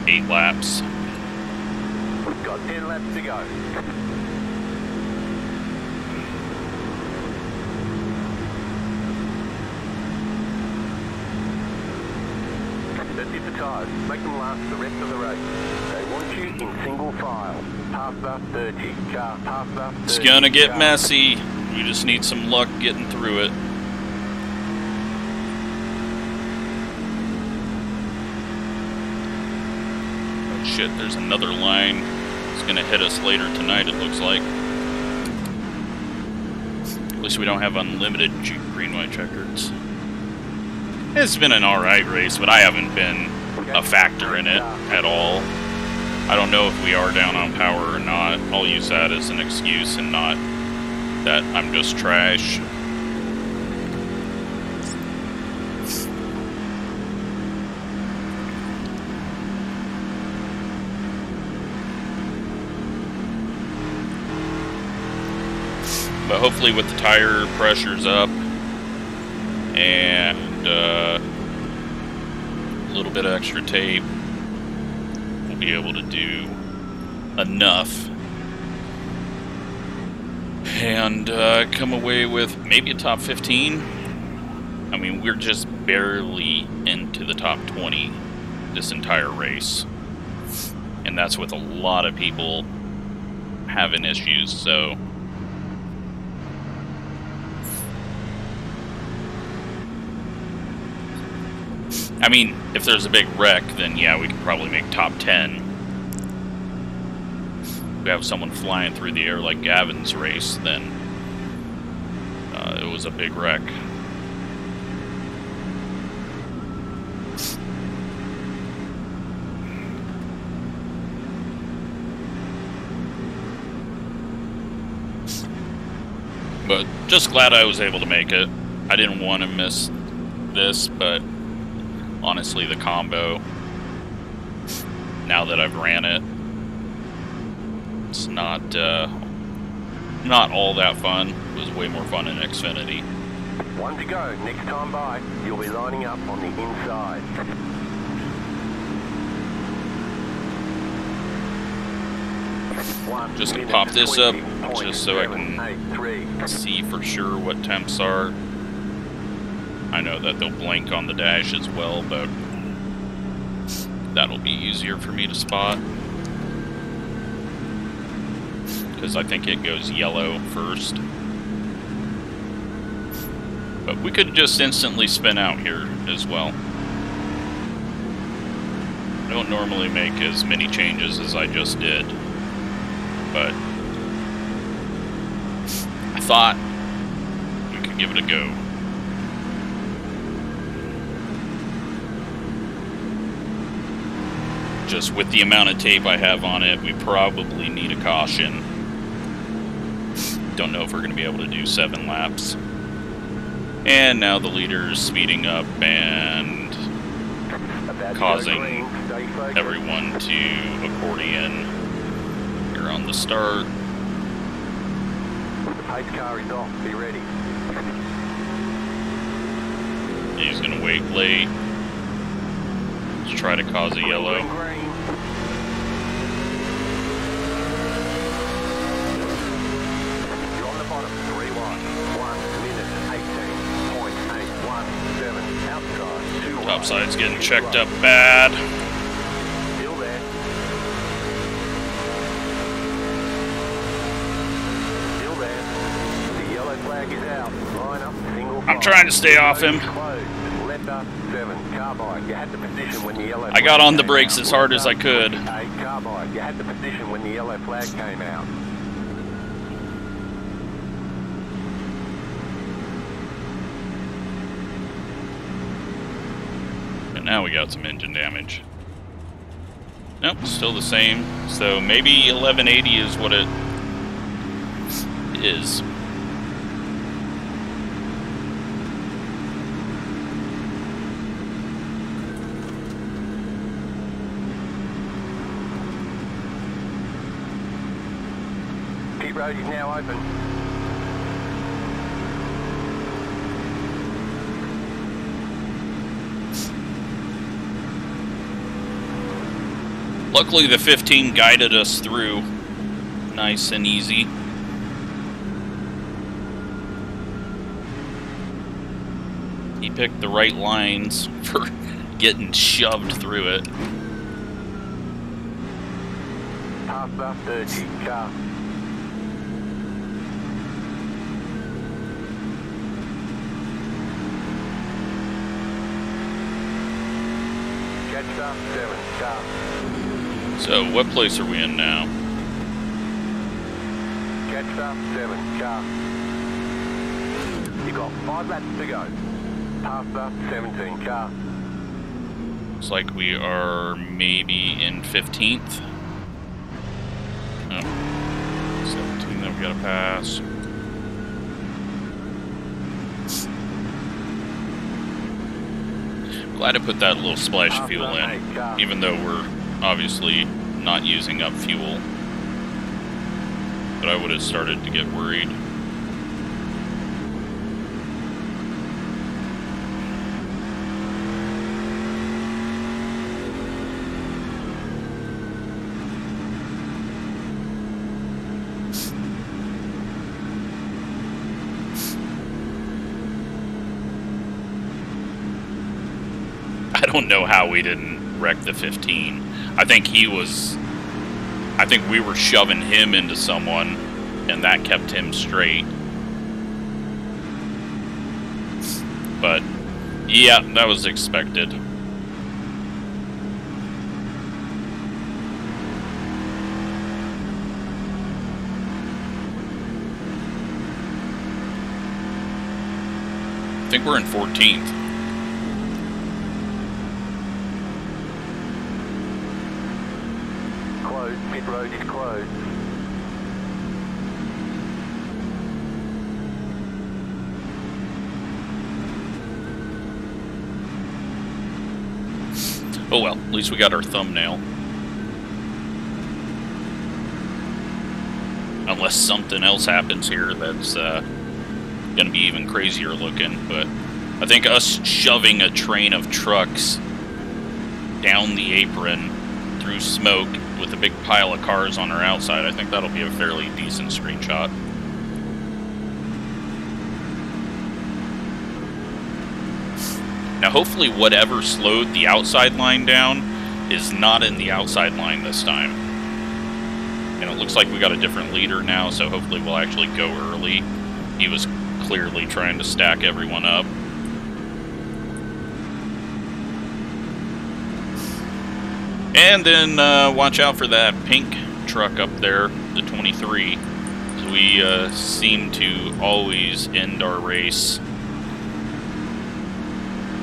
8 laps? We've got 10 laps to go. Don't dip the tyres. Make them last the rest of the race. They want you in single file. Past the 30. Car past the 30. It's gonna get messy. You just need some luck getting through it. Oh shit, there's another line. It's gonna hit us later tonight, it looks like. At least we don't have unlimited green-white checkers. It's been an alright race, but I haven't been a factor in it at all. I don't know if we are down on power or not. I'll use that as an excuse and not that I'm just trash. But hopefully with the tire pressures up and a little bit of extra tape, we'll be able to do enough and come away with maybe a top 15. I mean, we're just barely into the top 20 this entire race, and that's with a lot of people having issues, so I mean, if there's a big wreck, then yeah, we could probably make top 10. If we have someone flying through the air like Gavin's race, then it was a big wreck. But just glad I was able to make it. I didn't want to miss this, but honestly, the combo, now that I've ran it, it's not all that fun. It was way more fun in Xfinity. One to go. Next time by, you'll be lining up on the inside. Just gonna pop this up just so I can see for sure what temps are. I know that they'll blink on the dash as well, but that'll be easier for me to spot. Because I think it goes yellow first. But we could just instantly spin out here as well. I don't normally make as many changes as I just did, but I thought we could give it a go. Just with the amount of tape I have on it, we probably need a caution. Don't know if we're going to be able to do 7 laps. And now the leader's speeding up and causing everyone to accordion here on the start. The pace car is off. Be ready. He's going to wait late. Let's try to cause a yellow. Topside's getting checked up bad. Still there. Still there. The yellow flag is out. Line up, single file. I'm trying to stay off him. Letter 7, carbide. You had the position when the yellow I got on the brakes as hard as I could. Carbide. You had the position when the yellow flag came out. Now we got some engine damage. Nope, still the same. So maybe 1180 is what it is. Pit road is now open. Luckily, the 15 guided us through nice and easy. He picked the right lines for getting shoved through it. Past the 30 car. Catch the 7 car. So, what place are we in now? Catch the 7 car. You got 5 laps to go. Past the 17 car. Looks like we are maybe in 15th. Oh. 17 that we gotta pass. Glad I put that little splash of fuel in, even though we're obviously not using up fuel. But I would have started to get worried. I don't know how we didn't wreck the 15. I think we were shoving him into someone, and that kept him straight. But, yeah, that was expected. I think we're in 14th. Pit road is closed. Oh well, at least we got our thumbnail. Unless something else happens here that's gonna be even crazier looking, but I think us shoving a train of trucks down the apron through smoke with a big pile of cars on our outside, I think that'll be a fairly decent screenshot. Now hopefully whatever slowed the outside line down is not in the outside line this time. And it looks like we got a different leader now, so hopefully we'll actually go early. He was clearly trying to stack everyone up. And then watch out for that pink truck up there, the 23. So we seem to always end our race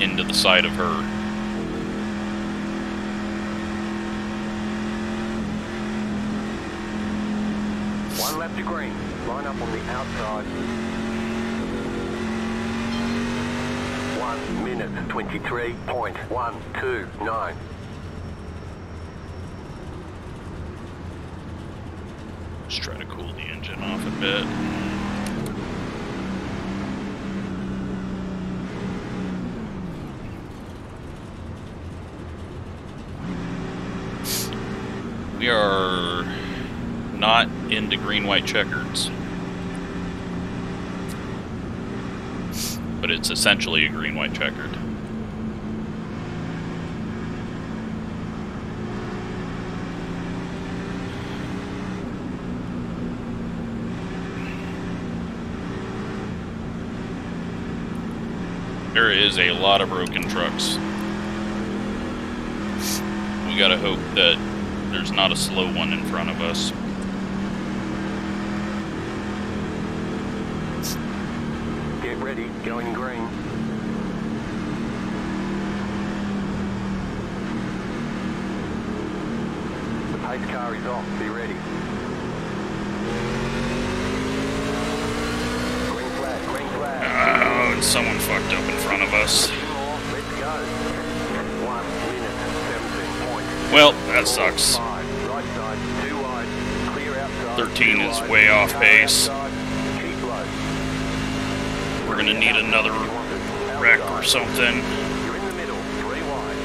into the side of her. One lap to green. Line up on the outside. 1 minute 23.129. Just try to cool the engine off a bit. We are not into green-white checkers, but it's essentially a green-white checkered. There is a lot of broken trucks. We gotta hope that there's not a slow one in front of us. Get ready, going green. The pace car is off, be ready. Green flag, green flag. Oh, and someone fucked up in front of us. Let's go. 1 minute 17. Well, that sucks. Right side, 2 wide, clear outside. 13 is way off pace. We're gonna need another wreck or something. You're in the middle, 3 wide.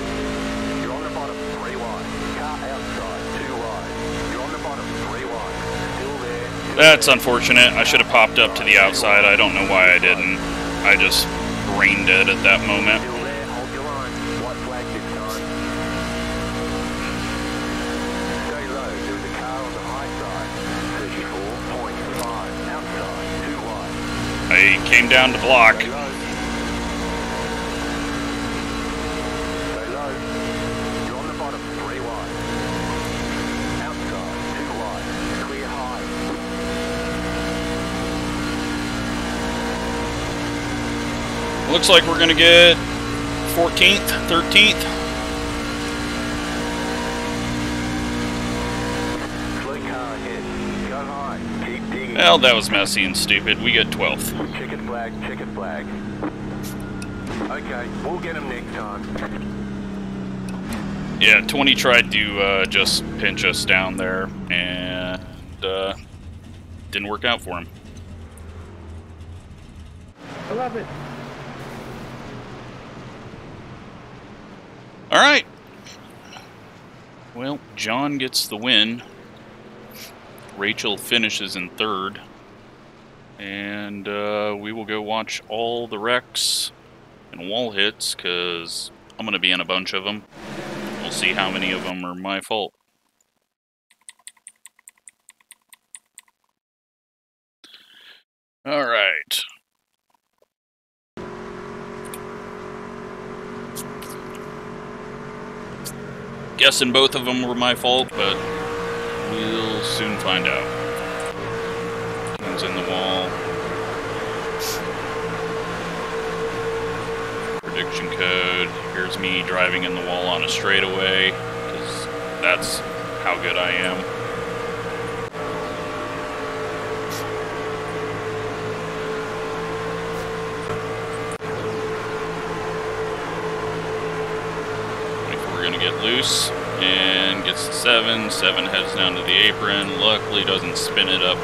You're on the bottom, 3 wide. Car outside, 2 wide. You're on the bottom, 3 wide. Still there. That's unfortunate. I should have popped up to the outside. I don't know why I didn't. I just brain dead at that moment. Still there, hold your line. White flag came down to block. Stay low. Stay low. You're on the bottom, 3 wide. Outside, 2 wide. Clear high. Looks like we're going to get 14th, 13th. Slow car ahead. Go high. Keep digging. Well, that was messy and stupid. We get 12th. Checkered flag, checkered flag. Okay, we'll get him next time. Yeah, 20 tried to just pinch us down there, and didn't work out for him. I love it. All right. Well, John gets the win. Rachel finishes in 3rd. And we will go watch all the wrecks and wall hits, because I'm going to be in a bunch of them. We'll see how many of them are my fault. All right. Guessing both of them were my fault, but we'll soon find out. One's in the wall. Prediction code. Here's me driving in the wall on a straightaway, because that's how good I am. We're gonna get loose and gets to 7. 7 heads down to the apron. Luckily doesn't spin it up.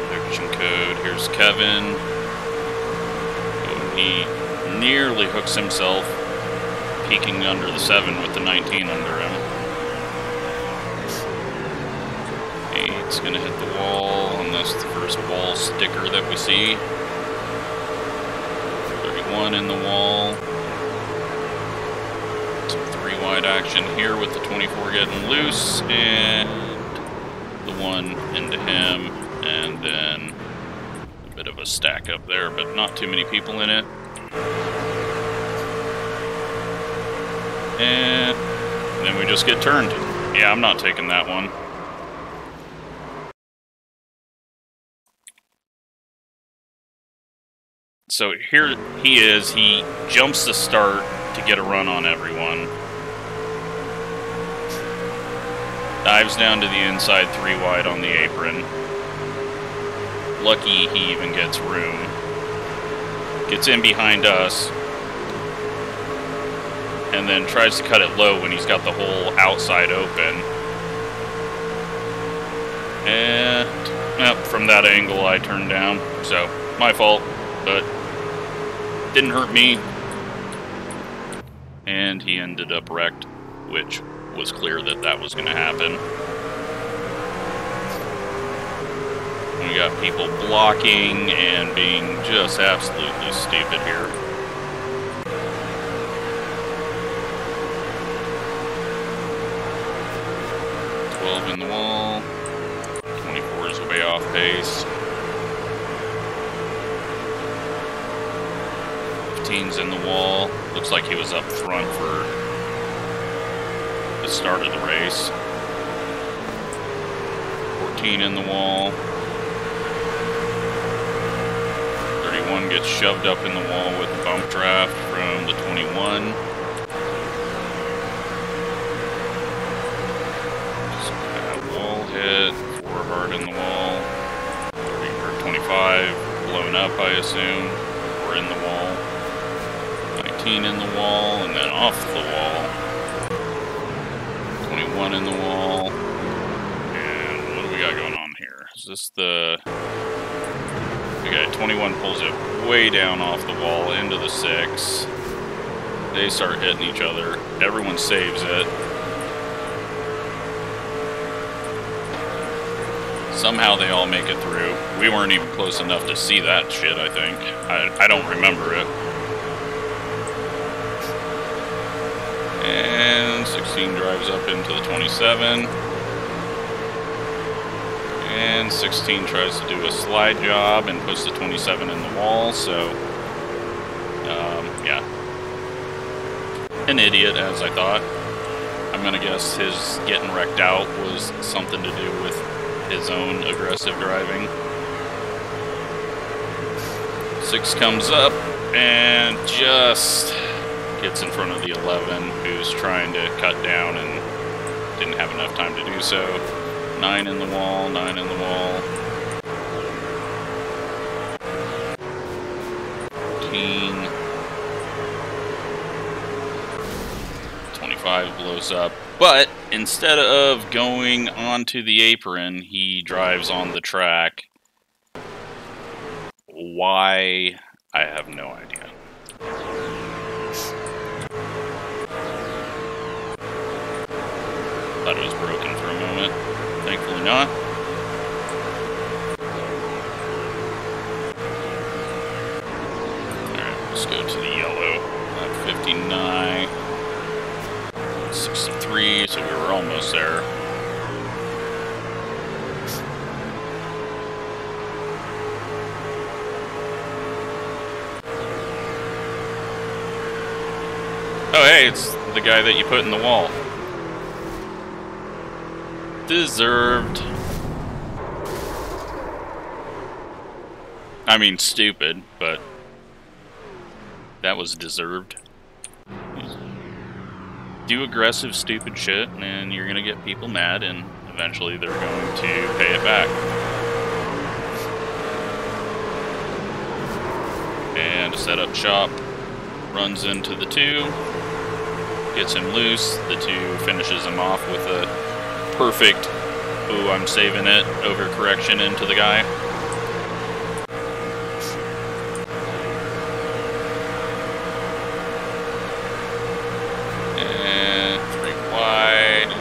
Prediction code. Here's Kevin. Oh, he nearly hooks himself, peeking under the 7 with the 19 under him. It's gonna hit the wall, and that's the first wall sticker that we see. 31 in the wall. Some 3 wide action here with the 24 getting loose, and the 1 into him, and then a bit of a stack up there, but not too many people in it. And then we just get turned. Yeah, I'm not taking that one. So here he is, he jumps the start to get a run on everyone. Dives down to the inside 3 wide on the apron. Lucky he even gets room. Gets in behind us. And then tries to cut it low when he's got the whole outside open. And from that angle I turned down. So, my fault, but didn't hurt me, and he ended up wrecked, which was clear that that was going to happen. We got people blocking and being just absolutely stupid here. In the wall. 24 is way off pace. 15's in the wall. Looks like he was up front for the start of the race. 14 in the wall. 31 gets shoved up in the wall with the bump draft from the 21. Hit, 4 hard in the wall, 30 or 25 blown up, I assume, or in the wall, 19 in the wall, and then off the wall, 21 in the wall, and what do we got going on here? Is this the, okay, 21 pulls it way down off the wall into the 6, they start hitting each other, everyone saves it. Somehow they all make it through. We weren't even close enough to see that shit, I think. I don't remember it. 16 drives up into the 27. And 16 tries to do a slide job and puts the 27 in the wall, so, yeah. An idiot, as I thought. I'm gonna guess his getting wrecked out was something to do with his own aggressive driving. 6 comes up and just gets in front of the 11, who's trying to cut down and didn't have enough time to do so. 9 in the wall, 9 in the wall. 14. 25 blows up. But instead of going onto the apron, he drives on the track. Why? I have no idea. Thought it was broken for a moment. Thankfully not. Alright, let's go to the yellow. 59. 63, so we were almost there. Oh hey, it's the guy that you put in the wall. Deserved. I mean, stupid, but that was deserved. Do aggressive, stupid shit, and you're gonna get people mad, and eventually they're going to pay it back. And a setup chop runs into the 2, gets him loose. The 2 finishes him off with a perfect, ooh, I'm saving it, overcorrection into the guy. And 3 wide,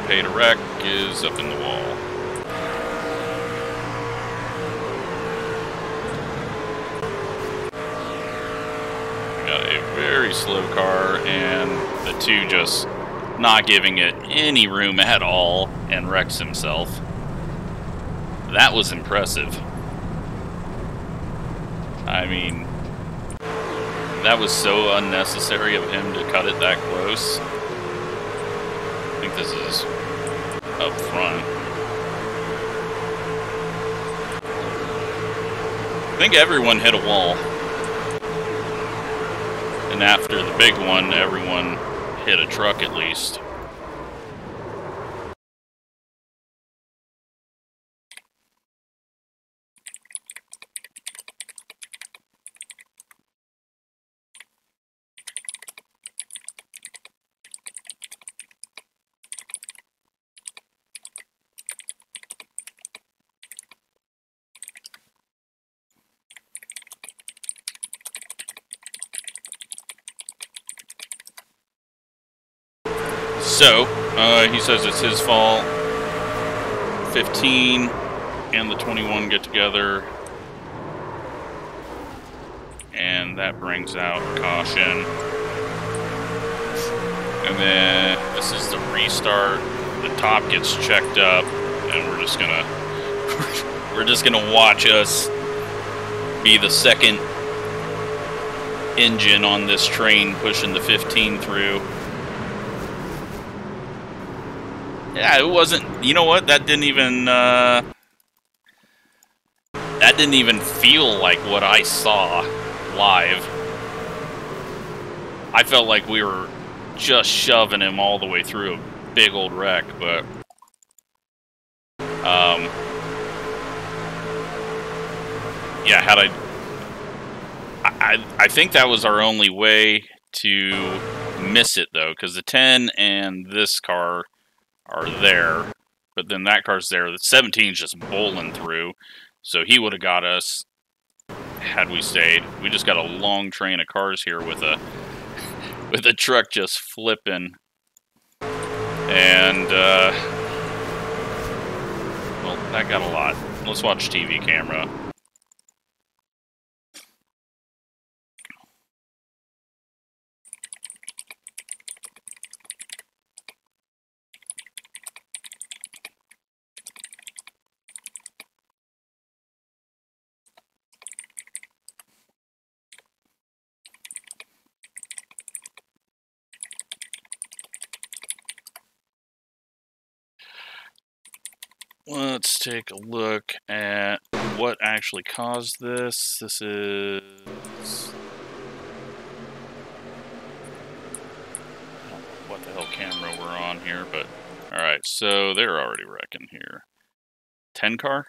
pay to wreck is up in the wall. Got a very slow car, and the 2 just not giving it any room at all and wrecks himself. That was impressive. I mean, that was so unnecessary of him to cut it that close. I think this is up front. I think everyone hit a wall. And after the big one, everyone hit a truck at least. So, he says it's his fault. 15 and the 21 get together. And that brings out caution. And then this is the restart. The top gets checked up, and we're just gonna watch us be the second engine on this train pushing the 15 through. Yeah, it wasn't, you know what, that didn't even feel like what I saw live. I felt like we were just shoving him all the way through a big old wreck, but yeah, I think that was our only way to miss it though, because the 10 and this car are there, but then that car's there. The 17's just bowling through, so he would have got us had we stayed. We just got a long train of cars here with a truck just flipping, and well, that got a lot. Let's watch TV camera. let's take a look at what actually caused this. This is... I don't know what the hell camera we're on here, but... Alright, so they're already wrecking here. 10 car?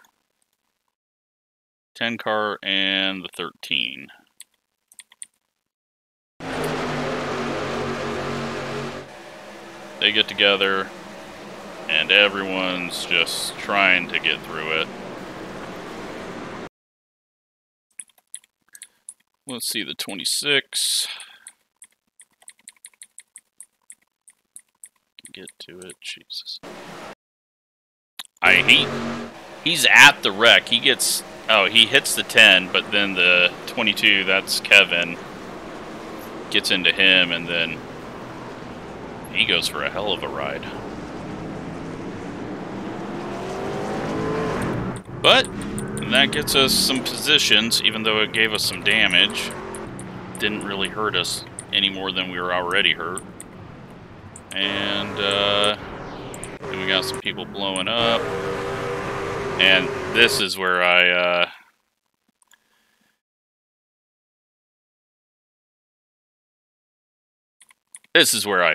10 car and the 13. They get together, and everyone's just trying to get through it. Let's see the 26. Get to it, Jesus. He's at the wreck. He gets, oh, he hits the 10, but then the 22, that's Kevin, gets into him, and then he goes for a hell of a ride. But that gets us some positions, even though it gave us some damage. Didn't really hurt us any more than we were already hurt. And then we got some people blowing up. And this is where I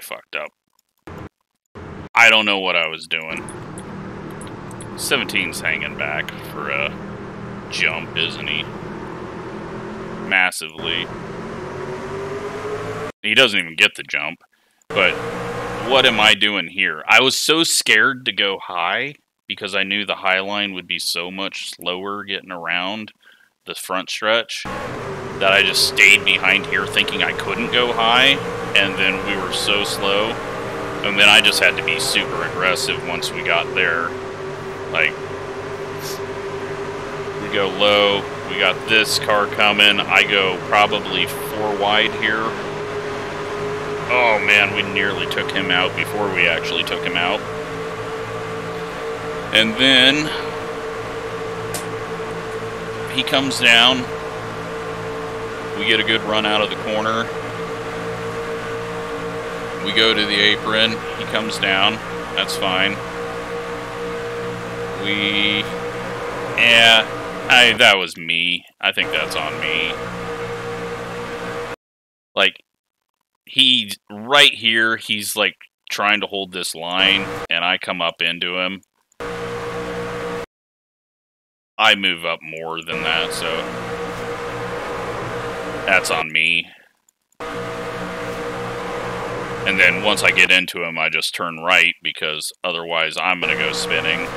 fucked up. I don't know what I was doing. 17's hanging back for a jump, isn't he? Massively. He doesn't even get the jump. But what am I doing here? I was so scared to go high because I knew the high line would be so much slower getting around the front stretch that I just stayed behind here thinking I couldn't go high, and then we were so slow, and then I just had to be super aggressive once we got there. Like, we go low, we got this car coming, I go probably 4 wide here. Oh man, we nearly took him out before we actually took him out. And then he comes down. We get a good run out of the corner. We go to the apron. He comes down. That's fine. That was me. I think that's on me. Like, he's right here. He's like trying to hold this line, and I come up into him. I move up more than that, so that's on me. And then once I get into him, I just turn right, because otherwise I'm going to go spinning.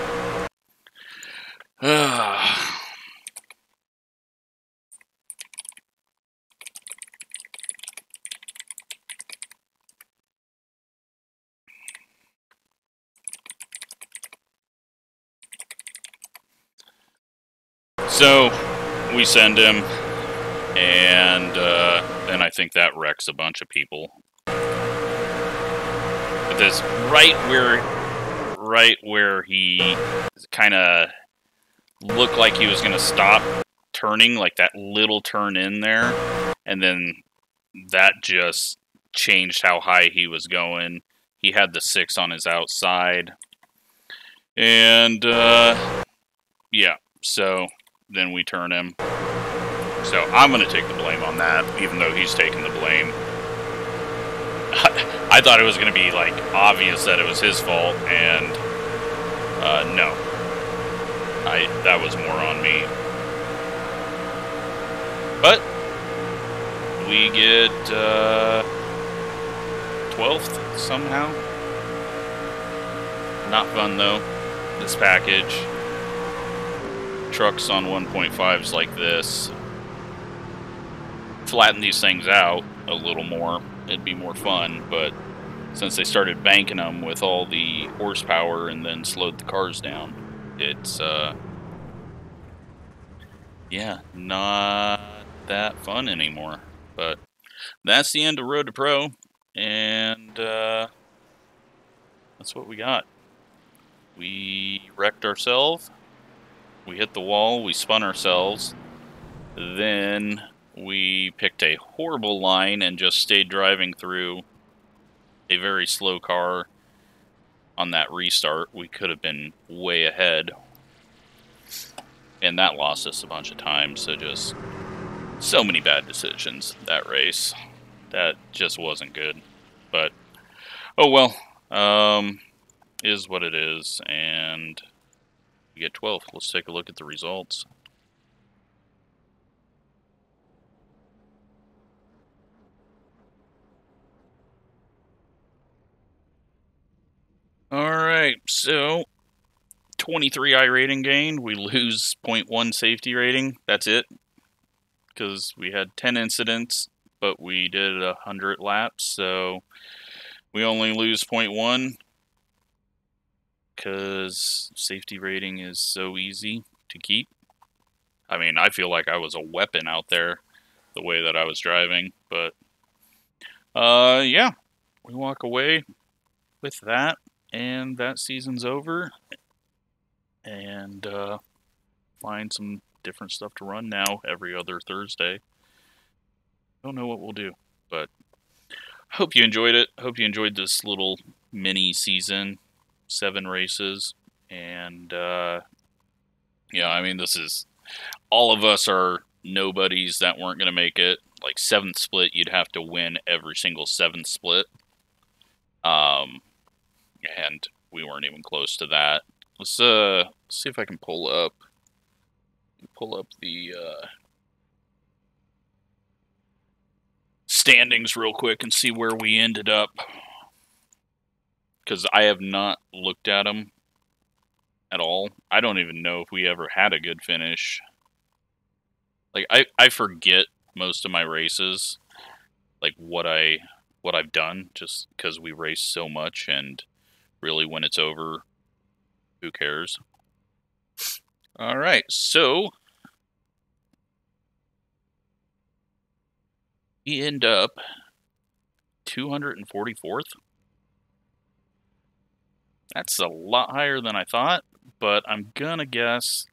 So, we send him, and then I think that wrecks a bunch of people. But this right where he kind of looked like he was going to stop turning, like that little turn in there, and then that just changed how high he was going. He had the 6 on his outside, and yeah, so then we turn him. So I'm going to take the blame on that, even though he's taking the blame. I thought it was going to be, like, obvious that it was his fault, and no. That was more on me. But we get 12th somehow. Not fun, though. This package. Trucks on 1.5s like this. Flatten these things out a little more, it'd be more fun, but since they started banking them with all the horsepower and then slowed the cars down, it's yeah, not that fun anymore. But that's the end of Road to Pro, and that's what we got. We wrecked ourselves, we hit the wall, we spun ourselves, then we picked a horrible line and just stayed driving through a very slow car on that restart, we could have been way ahead. And that lost us a bunch of time, so just so many bad decisions that race. That just wasn't good. But, oh well. Is what it is, and we get 12th. Let's take a look at the results. Alright, so 23 iRating gained. We lose 0.1 safety rating. That's it. Because we had 10 incidents, but we did 100 laps, so we only lose 0.1. Because safety rating is so easy to keep. I mean, I feel like I was a weapon out there the way that I was driving, but yeah, we walk away with that, and that season's over, and find some different stuff to run now every other Thursday. Don't know what we'll do, but hope you enjoyed it. Hope you enjoyed this little mini season, 7 races, and yeah, I mean, this is, all of us are nobodies that weren't going to make it. Like 7th split, you'd have to win every single 7th split. And we weren't even close to that. Let's see if I can pull up the standings real quick and see where we ended up. Because I have not looked at them at all. I don't even know if we ever had a good finish. Like, I forget most of my races, like what I've done, just because we race so much, and really when it's over, who cares? Alright, so we end up 244th. That's a lot higher than I thought, but I'm gonna guess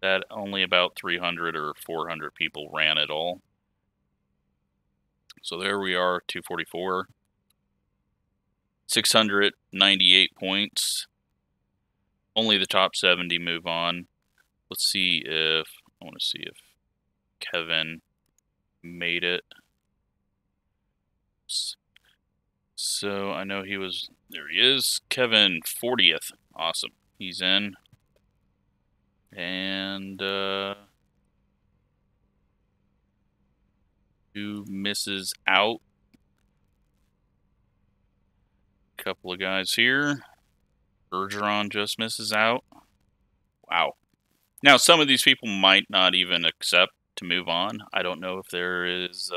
that only about 300 or 400 people ran it all. So there we are, 244. 698 points. Only the top 70 move on. Let's see if, I want to see if Kevin made it. So I know he was, there he is. Kevin, 40th. Awesome. He's in. And who misses out? Couple of guys here. Bergeron just misses out. Wow. Now, some of these people might not even accept to move on. I don't know if there is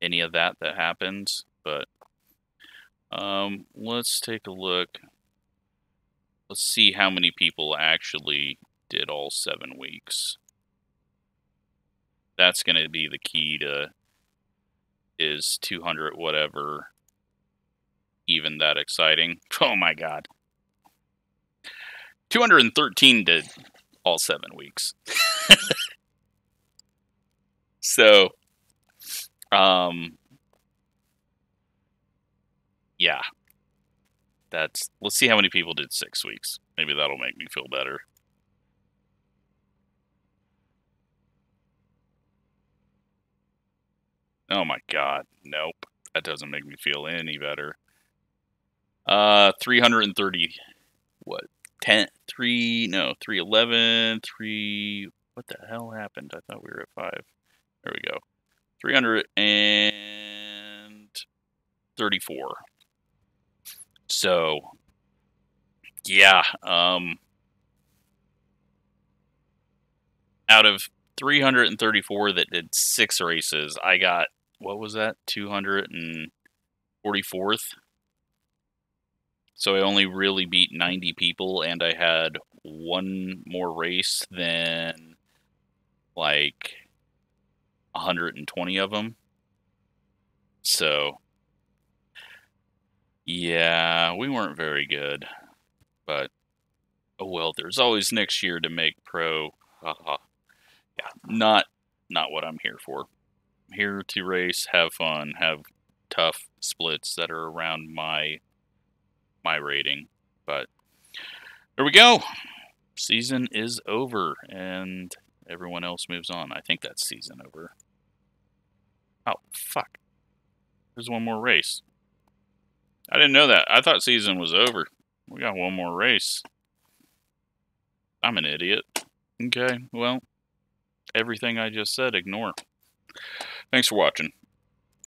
any of that happens, but let's take a look. Let's see how many people actually did all 7 weeks. That's going to be the key to, is 200 whatever even that exciting? Oh my god. 213 did all 7 weeks. So, yeah. Let's see how many people did 6 weeks. Maybe that'll make me feel better. Oh my god, nope. That doesn't make me feel any better. 330, what? 311, what the hell happened? I thought we were at 5. There we go. 334. So, yeah, out of 334 that did 6 races, I got, what was that, 244th? So I only really beat 90 people, and I had 1 more race than, like, 120 of them. So, yeah, we weren't very good. But, oh well, there's always next year to make pro. Haha. Yeah, not what I'm here for. I'm here to race, have fun, have tough splits that are around my rating. But there we go. Season is over, and everyone else moves on. I think that's season over. Oh, fuck. There's one more race. I didn't know that. I thought season was over. We got one more race. I'm an idiot. Okay, well, everything I just said, ignore. Thanks for watching.